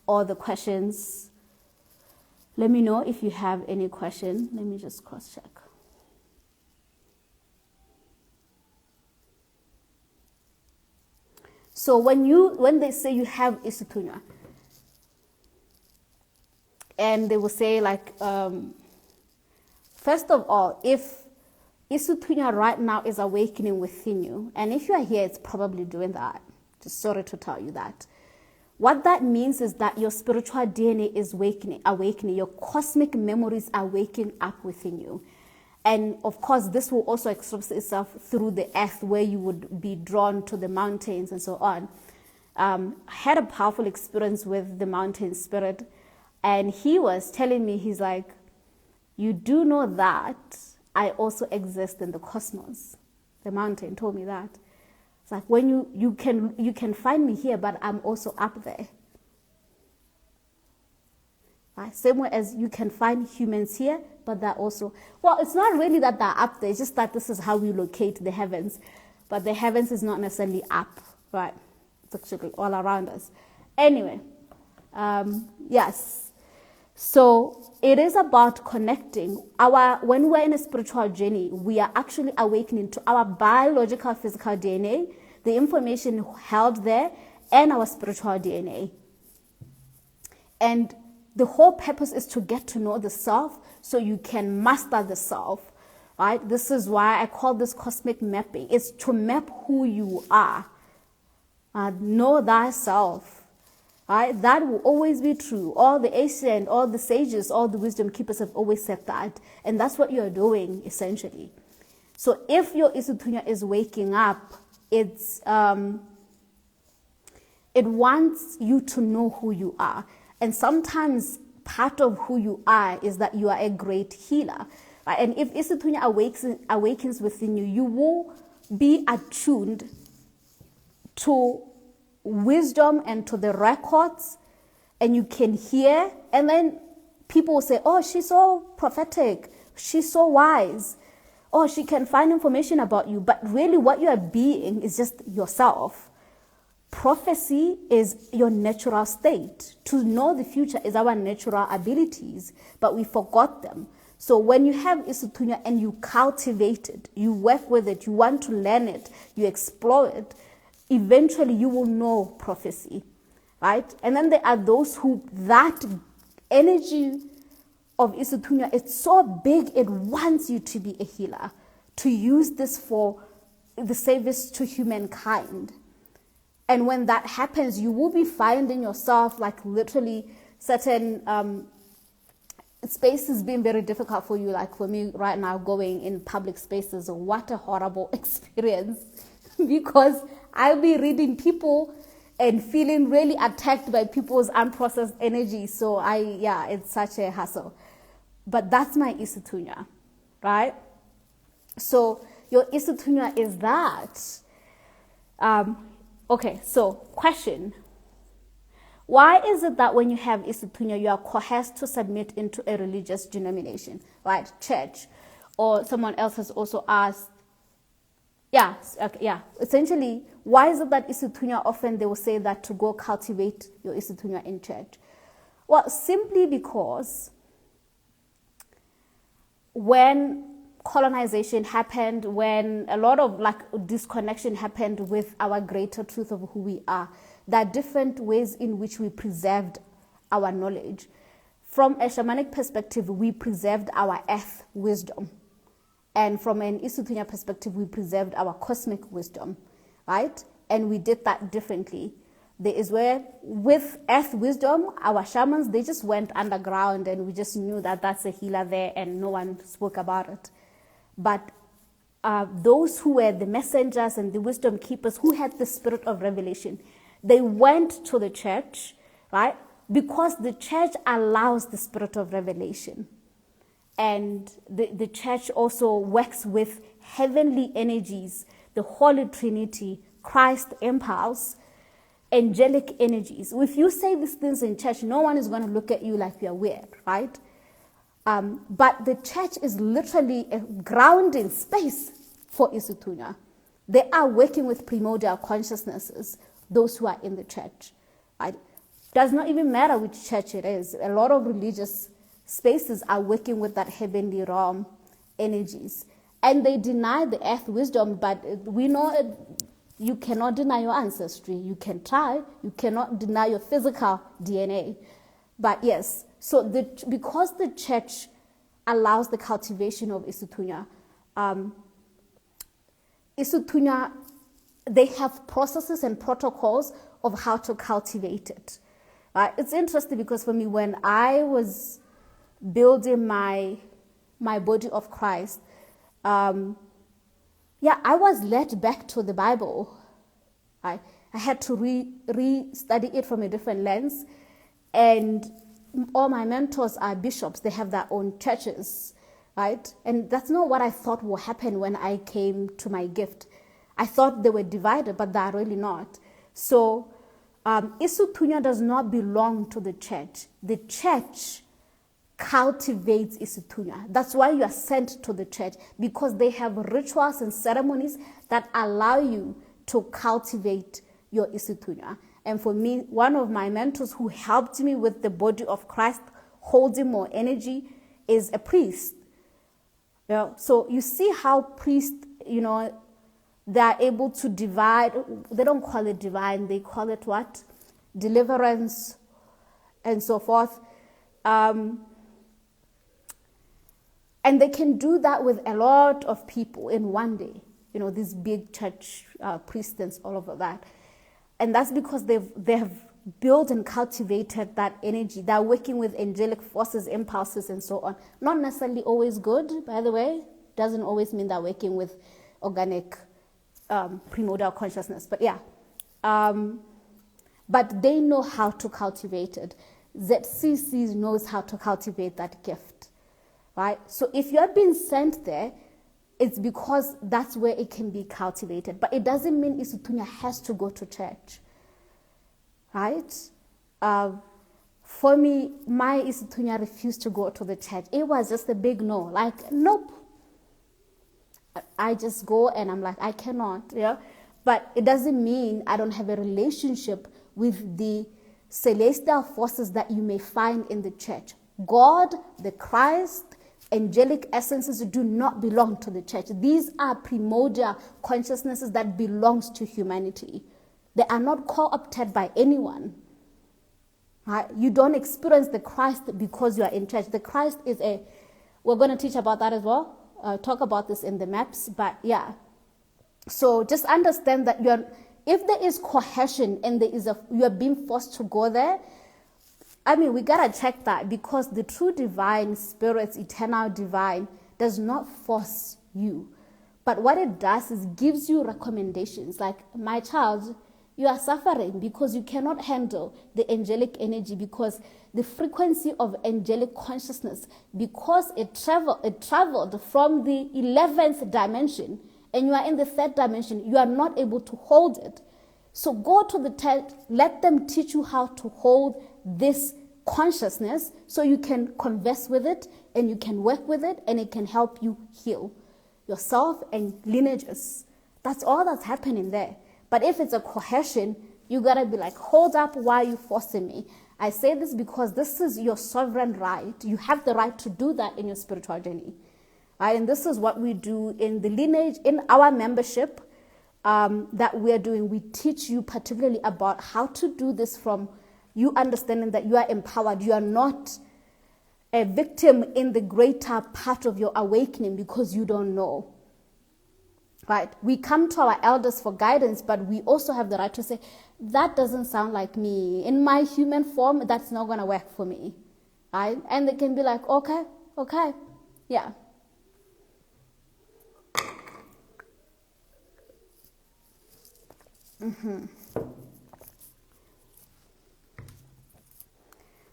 all the questions. Let me know if you have any question. Let me just cross-check. So when they say you have Isithunywa, and they will say first of all, if Isithunywa right now is awakening within you, and if you are here, it's probably doing that. Just sorry to tell you that. What that means is that your spiritual DNA is awakening. Your cosmic memories are waking up within you. And of course, this will also express itself through the earth, where you would be drawn to the mountains and so on. I had a powerful experience with the mountain spirit, and he was telling me, he's like, you do know that I also exist in the cosmos. The mountain told me that. It's like, when you can find me here, but I'm also up there. Right? Same way as you can find humans here, but they're also, well, it's not really that they're up there, it's just that this is how we locate the heavens. But the heavens is not necessarily up, right? It's actually all around us. Anyway, yes. So it is about connecting. When we're in a spiritual journey, we are actually awakening to our biological physical DNA, the information held there, and our spiritual DNA. And the whole purpose is to get to know the self so you can master the self, right? This is why I call this cosmic mapping. It's to map who you are. Know thyself, right? That will always be true. All the ancient, all the sages, all the wisdom keepers have always said that. And that's what you're doing, essentially. So if your Isithunywa is waking up, it wants you to know who you are. And sometimes part of who you are is that you are a great healer. Right? And if Isithunywa awakens within you, you will be attuned to wisdom and to the records, and you can hear, and then people will say, oh, she's so prophetic, she's so wise, oh, she can find information about you. But really what you are being is just yourself. Prophecy is your natural state. To know the future is our natural abilities, but we forgot them. So when you have Isithunywa and you cultivate it, you work with it, you want to learn it, you explore it, eventually you will know prophecy, right? And then there are those who, that energy of Isithunywa, it's so big, it wants you to be a healer, to use this for the service to humankind. And when that happens, you will be finding yourself like literally certain spaces being very difficult for you. Like for me right now, going in public spaces, what a horrible experience. Because I'll be reading people and feeling really attacked by people's unprocessed energy. So it's such a hassle. But that's my Isithunywa, right? So your Isithunywa is that. Okay, so question. Why is it that when you have Isithunywa, you are coerced to submit into a religious denomination, right? Church. Or someone else has also asked, essentially, why is it that Isithunywa, often they will say that to go cultivate your Isithunywa in church? Well, simply because when colonization happened, when a lot of disconnection happened with our greater truth of who we are, there are different ways in which we preserved our knowledge. From a shamanic perspective, we preserved our earth wisdom. And from an Isithunywa perspective, we preserved our cosmic wisdom, right? And we did that differently. There is where, with earth wisdom, our shamans, they just went underground and we just knew that that's a healer there and no one spoke about it. But those who were the messengers and the wisdom keepers who had the spirit of revelation, they went to the church, right? Because the church allows the spirit of revelation. And the church also works with heavenly energies, the Holy Trinity, Christ impulse, angelic energies. If you say these things in church, no one is going to look at you like you're weird, right? But the church is literally a grounding space for Isithunywa. They are working with primordial consciousnesses, those who are in the church, right? Does not even matter which church it is. A lot of religious spaces are working with that heavenly realm energies. And they deny the earth wisdom, but we know you cannot deny your ancestry. You can try. You cannot deny your physical DNA. But yes, so because the church allows the cultivation of Isithunywa, Isithunywa, they have processes and protocols of how to cultivate it. It's interesting because for me, when I was building my body of Christ, I was led back to the Bible. I had to re-study it from a different lens. And all my mentors are bishops. They have their own churches, right? And that's not what I thought would happen when I came to my gift. I thought they were divided, but they're really not. So Isithunywa does not belong to the church. The church cultivates Isithunywa. That's why you are sent to the church, because they have rituals and ceremonies that allow you to cultivate your Isithunywa. And for me, one of my mentors who helped me with the body of Christ holding more energy is a priest. So you see how priests, they are able to divide. They don't call it divine. They call it what? Deliverance and so forth. And they can do that with a lot of people in one day. These big church priests and all of that. And that's because they have built and cultivated that energy. They're working with angelic forces, impulses, and so on. Not necessarily always good, by the way. Doesn't always mean they're working with organic primordial consciousness. But but they know how to cultivate it. ZCC knows how to cultivate that gift, right? So if you have been sent there, it's because that's where it can be cultivated. But it doesn't mean Isithunywa has to go to church, right? For me, my Isithunywa refused to go to the church. It was just a big no. Like, nope. I just go and I'm like, I cannot, yeah. But it doesn't mean I don't have a relationship with the celestial forces that you may find in the church. God, the Christ, angelic essences do not belong to the church. These are primordial consciousnesses that belongs to humanity. They are not co-opted by anyone. Right? You don't experience the Christ because you are in church. The Christ is we're going to teach about that as well. Talk about this in the maps, but yeah. So just understand that if there is coercion and you are being forced to go there, I mean, we got to check that, because the true divine spirits, eternal divine, does not force you. But what it does is gives you recommendations. Like, my child, you are suffering because you cannot handle the angelic energy, because the frequency of angelic consciousness, because it traveled from the 11th dimension, and you are in the 3rd dimension, you are not able to hold it. So go to the tent, let them teach you how to hold this consciousness so you can converse with it and you can work with it, and it can help you heal yourself and lineages. That's all that's happening there. But if it's a coercion, you gotta be like, hold up, why are you forcing me? I say this because this is your sovereign right. You have the right to do that in your spiritual journey. Right? And this is what we do in the lineage, in our membership that we're doing. We teach you particularly about how to do this from you understanding that you are empowered. You are not a victim in the greater part of your awakening because you don't know. Right? We come to our elders for guidance, but we also have the right to say, that doesn't sound like me. In my human form, that's not going to work for me. Right? And they can be like, okay, yeah.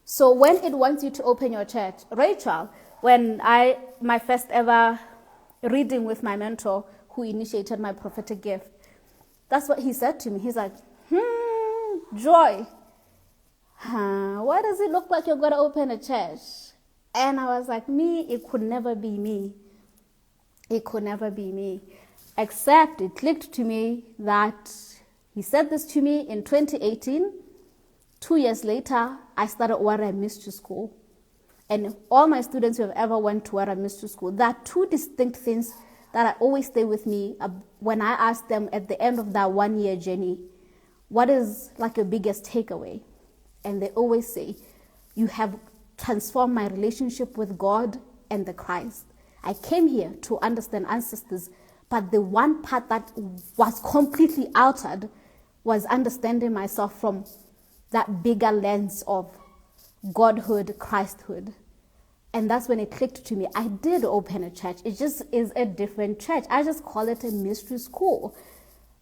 So when it wants you to open your church, Rachel, when my first ever reading with my mentor who initiated my prophetic gift, that's what he said to me. He's like, Joy, why does it look like you're going to open a church? And I was like, it could never be me. It could never be me. Except it clicked to me that he said this to me in 2018. 2 years later, I started Wara Mystery School. And all my students who have ever went to Wara Mystery School, there are two distinct things that always stay with me when I ask them at the end of that 1 year journey, what is like your biggest takeaway? And they always say, you have transformed my relationship with God and the Christ. I came here to understand ancestors, but the one part that was completely altered was understanding myself from that bigger lens of Godhood, Christhood. And that's when it clicked to me. I did open a church. It just is a different church. I just call it a mystery school.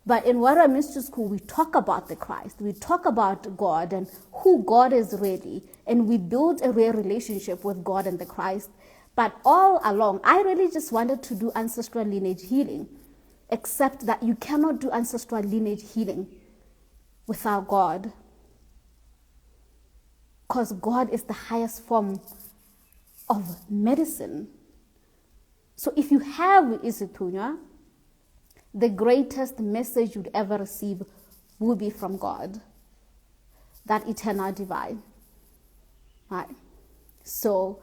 But in Wara Mystery School, we talk about the Christ. We talk about God and who God is really. And we build a real relationship with God and the Christ. But all along, I really just wanted to do ancestral lineage healing. Except that you cannot do ancestral lineage healing without God. Because God is the highest form of medicine. So if you have Isithunywa, the greatest message you'd ever receive will be from God, that eternal divine. Right? So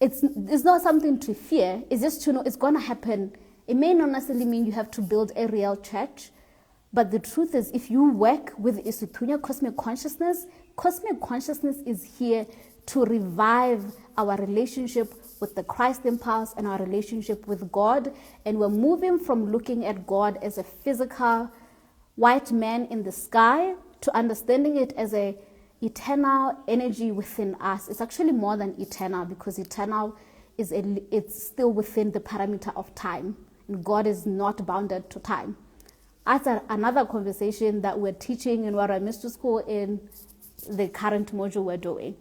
it's not something to fear. It's just to know it's going to happen. It may not necessarily mean you have to build a real church, but the truth is, if you work with Isithunywa cosmic consciousness is here to revive our relationship with the Christ impulse and our relationship with God. And we're moving from looking at God as a physical white man in the sky to understanding it as a eternal energy within us. It's actually more than eternal, because eternal it's still within the parameter of time, and God is not bounded to time. That's another conversation that we're teaching in Wara Mystery School in the current module we're doing,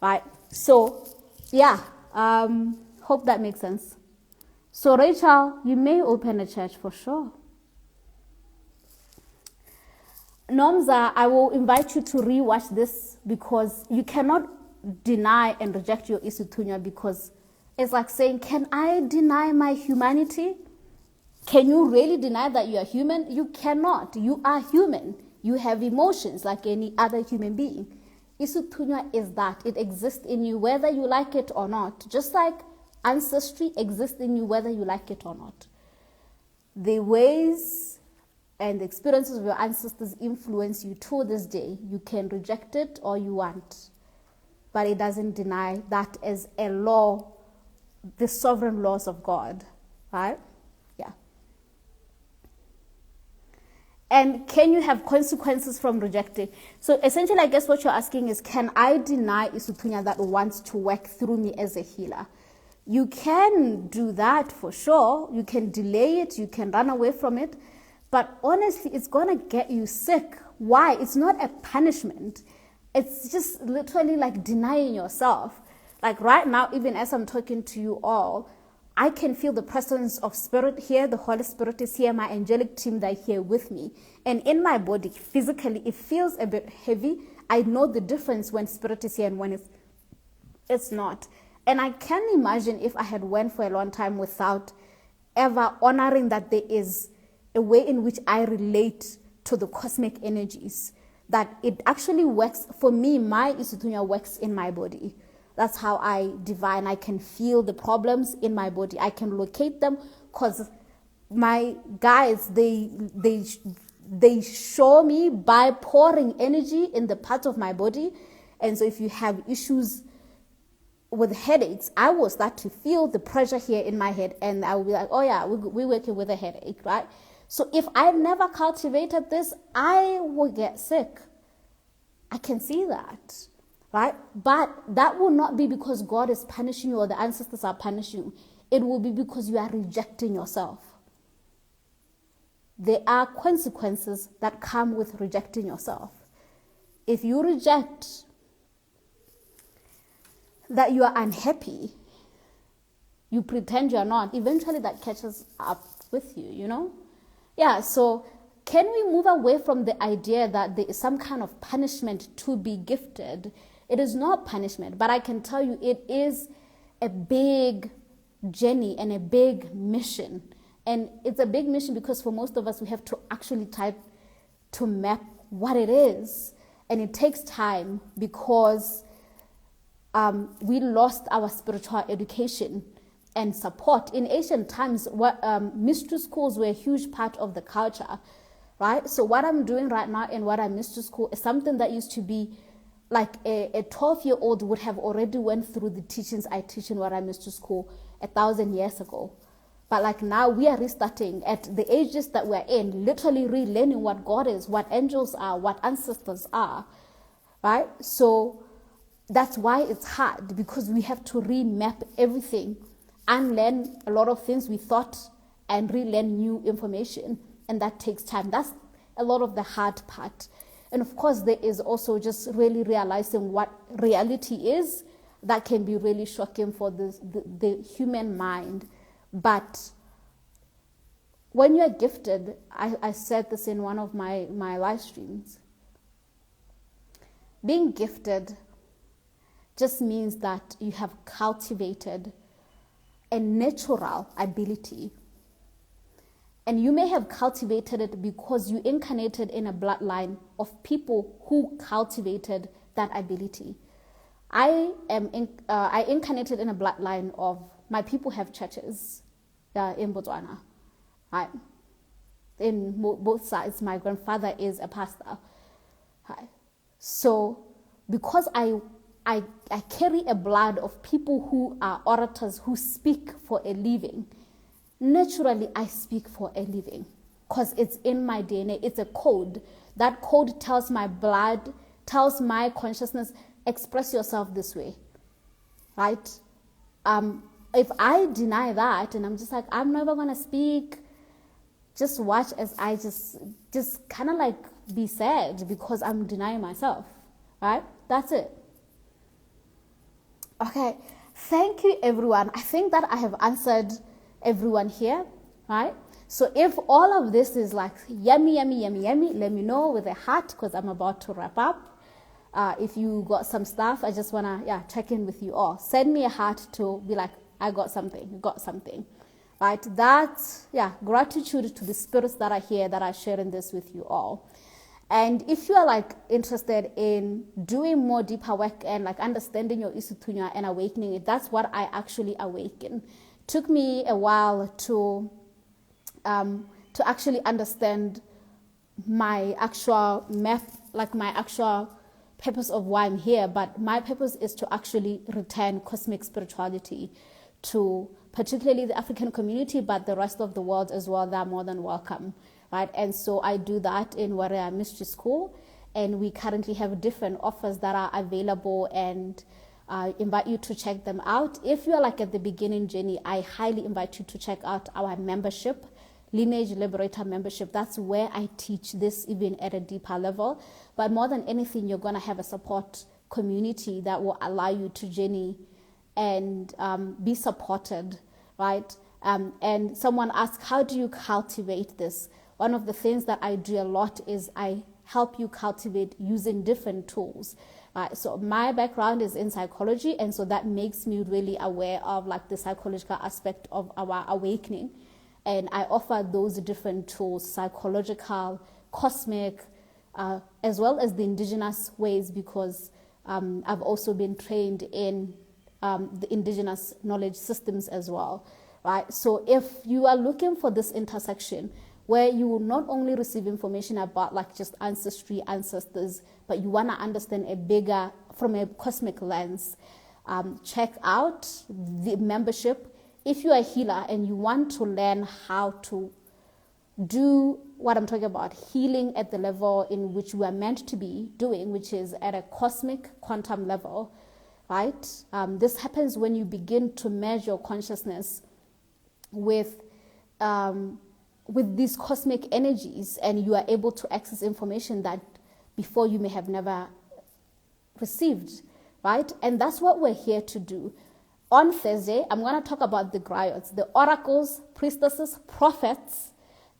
right? So, yeah, hope that makes sense. So, Rachel, you may open a church for sure. Nomza, I will invite you to rewatch this because you cannot deny and reject your Isithunywa, because it's like saying, can I deny my humanity? Can you really deny that you are human? You cannot. You are human. You have emotions like any other human being. Isithunywa is that. It exists in you whether you like it or not. Just like ancestry exists in you whether you like it or not. The ways and the experiences of your ancestors influence you to this day. You can reject it or you want. But it doesn't deny that as a law, the sovereign laws of God. Right? Yeah. And can you have consequences from rejecting? So essentially, I guess what you're asking is, can I deny Isithunywa that wants to work through me as a healer? You can do that for sure. You can delay it. You can run away from it. But honestly, it's going to get you sick. Why? It's not a punishment. It's just literally like denying yourself. Like right now, even as I'm talking to you all, I can feel the presence of Spirit here. The Holy Spirit is here. My angelic team, they're here with me. And in my body, physically, it feels a bit heavy. I know the difference when Spirit is here and when it's not. And I can imagine if I had went for a long time without ever honoring that there is a way in which I relate to the cosmic energies, that it actually works. For me, my Isithunywa works in my body. That's how I divine. I can feel the problems in my body. I can locate them because my guides, they show me by pouring energy in the parts of my body. And so if you have issues with headaches, I will start to feel the pressure here in my head, and I will be like, oh yeah, we're working with a headache, right? So if I've never cultivated this, I will get sick. I can see that, right? But that will not be because God is punishing you or the ancestors are punishing you. It will be because you are rejecting yourself. There are consequences that come with rejecting yourself. If you reject that you are unhappy, you pretend you're not, eventually that catches up with you, you know? Yeah, so can we move away from the idea that there is some kind of punishment to be gifted? It is not punishment, but I can tell you it is a big journey and a big mission. And it's a big mission because for most of us, we have to actually try to map what it is. And it takes time because we lost our spiritual education and support. In ancient times, mystery schools were a huge part of the culture, right? So what I'm doing right now in what I mystery school is something that used to be like a 12-year-old would have already went through the teachings I teach in what I mystery school 1,000 years ago. But like now we are restarting at the ages that we're in, literally relearning what God is, what angels are, what ancestors are, right? So that's why it's hard, because we have to remap everything, unlearn a lot of things we thought and relearn new information. And that takes time. That's a lot of the hard part. And of course, there is also just really realizing what reality is. That can be really shocking for the human mind. But when you're gifted, I said this in one of my live streams, being gifted just means that you have cultivated a natural ability. And you may have cultivated it because you incarnated in a bloodline of people who cultivated that ability. I incarnated in a bloodline of, my people have churches in Botswana. Right? In both sides, my grandfather is a pastor. Right? So because I carry a blood of people who are orators, who speak for a living, naturally I speak for a living because it's in my DNA. It's a code. That code tells my blood, tells my consciousness, express yourself this way, right? If I deny that and I'm just like, I'm never going to speak, just watch as I just kind of like be sad because I'm denying myself. right? That's it. Okay, thank you everyone. I think that I have answered everyone here, right? So if all of this is like yummy, yummy, yummy, yummy, let me know with a heart because I'm about to wrap up. If you got some stuff, I just want to check in with you all. Send me a heart to be like, I got something, right? That's, gratitude to the spirits that are here that are sharing this with you all. And if you are like interested in doing more deeper work and like understanding your Isithunywa and awakening it, that's what I actually awaken. Took me a while to actually understand my actual my actual purpose of why I'm here. But my purpose is to actually return cosmic spirituality to particularly the African community, but the rest of the world as well. They're more than welcome. Right, and so I do that in Warrior Mystery School, and we currently have different offers that are available, and I invite you to check them out. If you're like at the beginning journey, I highly invite you to check out our membership, Lineage Liberator membership. That's where I teach this even at a deeper level. But more than anything, you're going to have a support community that will allow you to journey and be supported, right? And someone asked, how do you cultivate this? One of the things that I do a lot is I help you cultivate using different tools. So my background is in psychology, and so that makes me really aware of like the psychological aspect of our awakening. And I offer those different tools, psychological, cosmic, as well as the indigenous ways, because I've also been trained in the indigenous knowledge systems as well. Right? So if you are looking for this intersection, where you will not only receive information about like just ancestry, ancestors, but you want to understand a bigger, from a cosmic lens, check out the membership. If you are a healer and you want to learn how to do what I'm talking about, healing at the level in which we are meant to be doing, which is at a cosmic quantum level, right? This happens when you begin to measure consciousness with these cosmic energies, and you are able to access information that before you may have never received, right? And that's what we're here to do. On Thursday, I'm going to talk about the griots, the oracles, priestesses, prophets,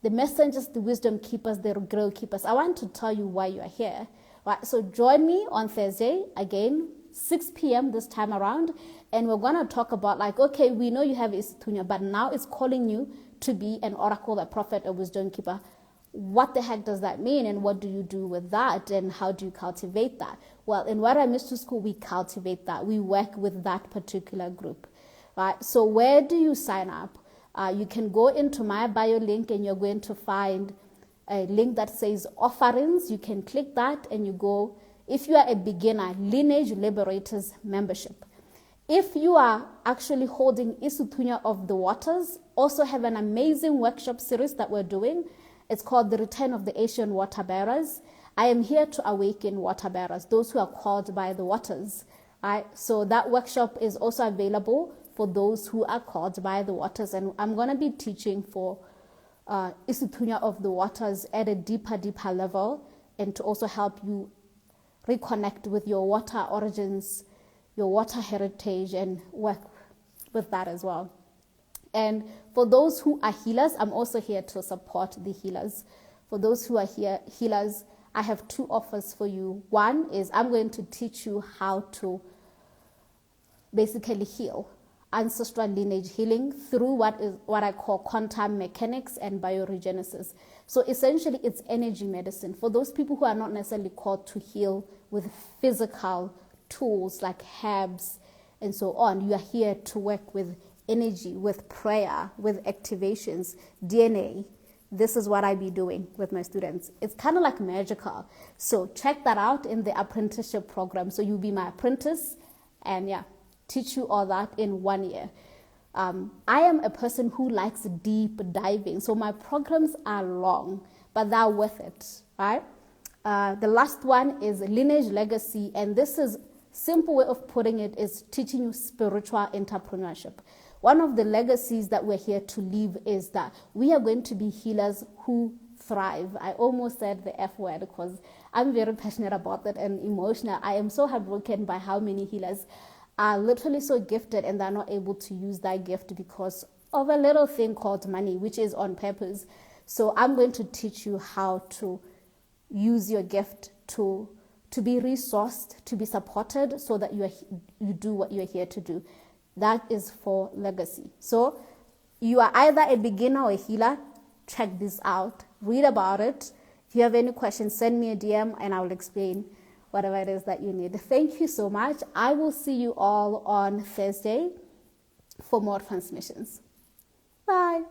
the messengers, the wisdom keepers, the grail keepers. I want to tell you why you are here, right? So join me on Thursday, again, 6 p.m. this time around, and we're going to talk about like, okay, we know you have Isithunywa, but now it's calling you to be an oracle, a prophet, a wisdom keeper. What the heck does that mean, and what do you do with that, and how do you cultivate that? Well, in Warrior Mystery School, we cultivate that. We work with that particular group, right? So where do you sign up? You can go into my bio link, and you're going to find a link that says offerings. You can click that, and you go. If you are a beginner, Lineage Liberators membership. If you are actually holding Isithunywa of the Waters, also have an amazing workshop series that we're doing. It's called The Return of the Asian Water Bearers. I am here to awaken water bearers, those who are called by the waters. Right? So that workshop is also available for those who are called by the waters. And I'm going to be teaching for Isithunywa of the Waters at a deeper level, and to also help you reconnect with your water origins, your water heritage, and work with that as well. And for those who are healers, I'm also here to support the healers. For those who are healers, I have two offers for you. One is I'm going to teach you how to basically heal, ancestral lineage healing through what I call quantum mechanics and bioregenesis. So essentially, it's energy medicine. For those people who are not necessarily called to heal with physical tools like herbs and so on, you are here to work with energy, with prayer, with activations, DNA. This is what I be doing with my students. It's kind of like magical. So check that out in the apprenticeship program. So you'll be my apprentice, and teach you all that in 1 year. I am a person who likes deep diving. So my programs are long, but they're worth it, right? The last one is Lineage Legacy, and this is simple way of putting it is teaching you spiritual entrepreneurship. One of the legacies that we're here to leave is that we are going to be healers who thrive. I almost said the F word because I'm very passionate about that and emotional. I am so heartbroken by how many healers are literally so gifted and they're not able to use that gift because of a little thing called money, which is on purpose. So I'm going to teach you how to use your gift to be resourced, to be supported, so that you do what you're here to do. That is for legacy. So you are either a beginner or a healer. Check this out. Read about it. If you have any questions, send me a DM and I will explain whatever it is that you need. Thank you so much. I will see you all on Thursday for more transmissions. Bye.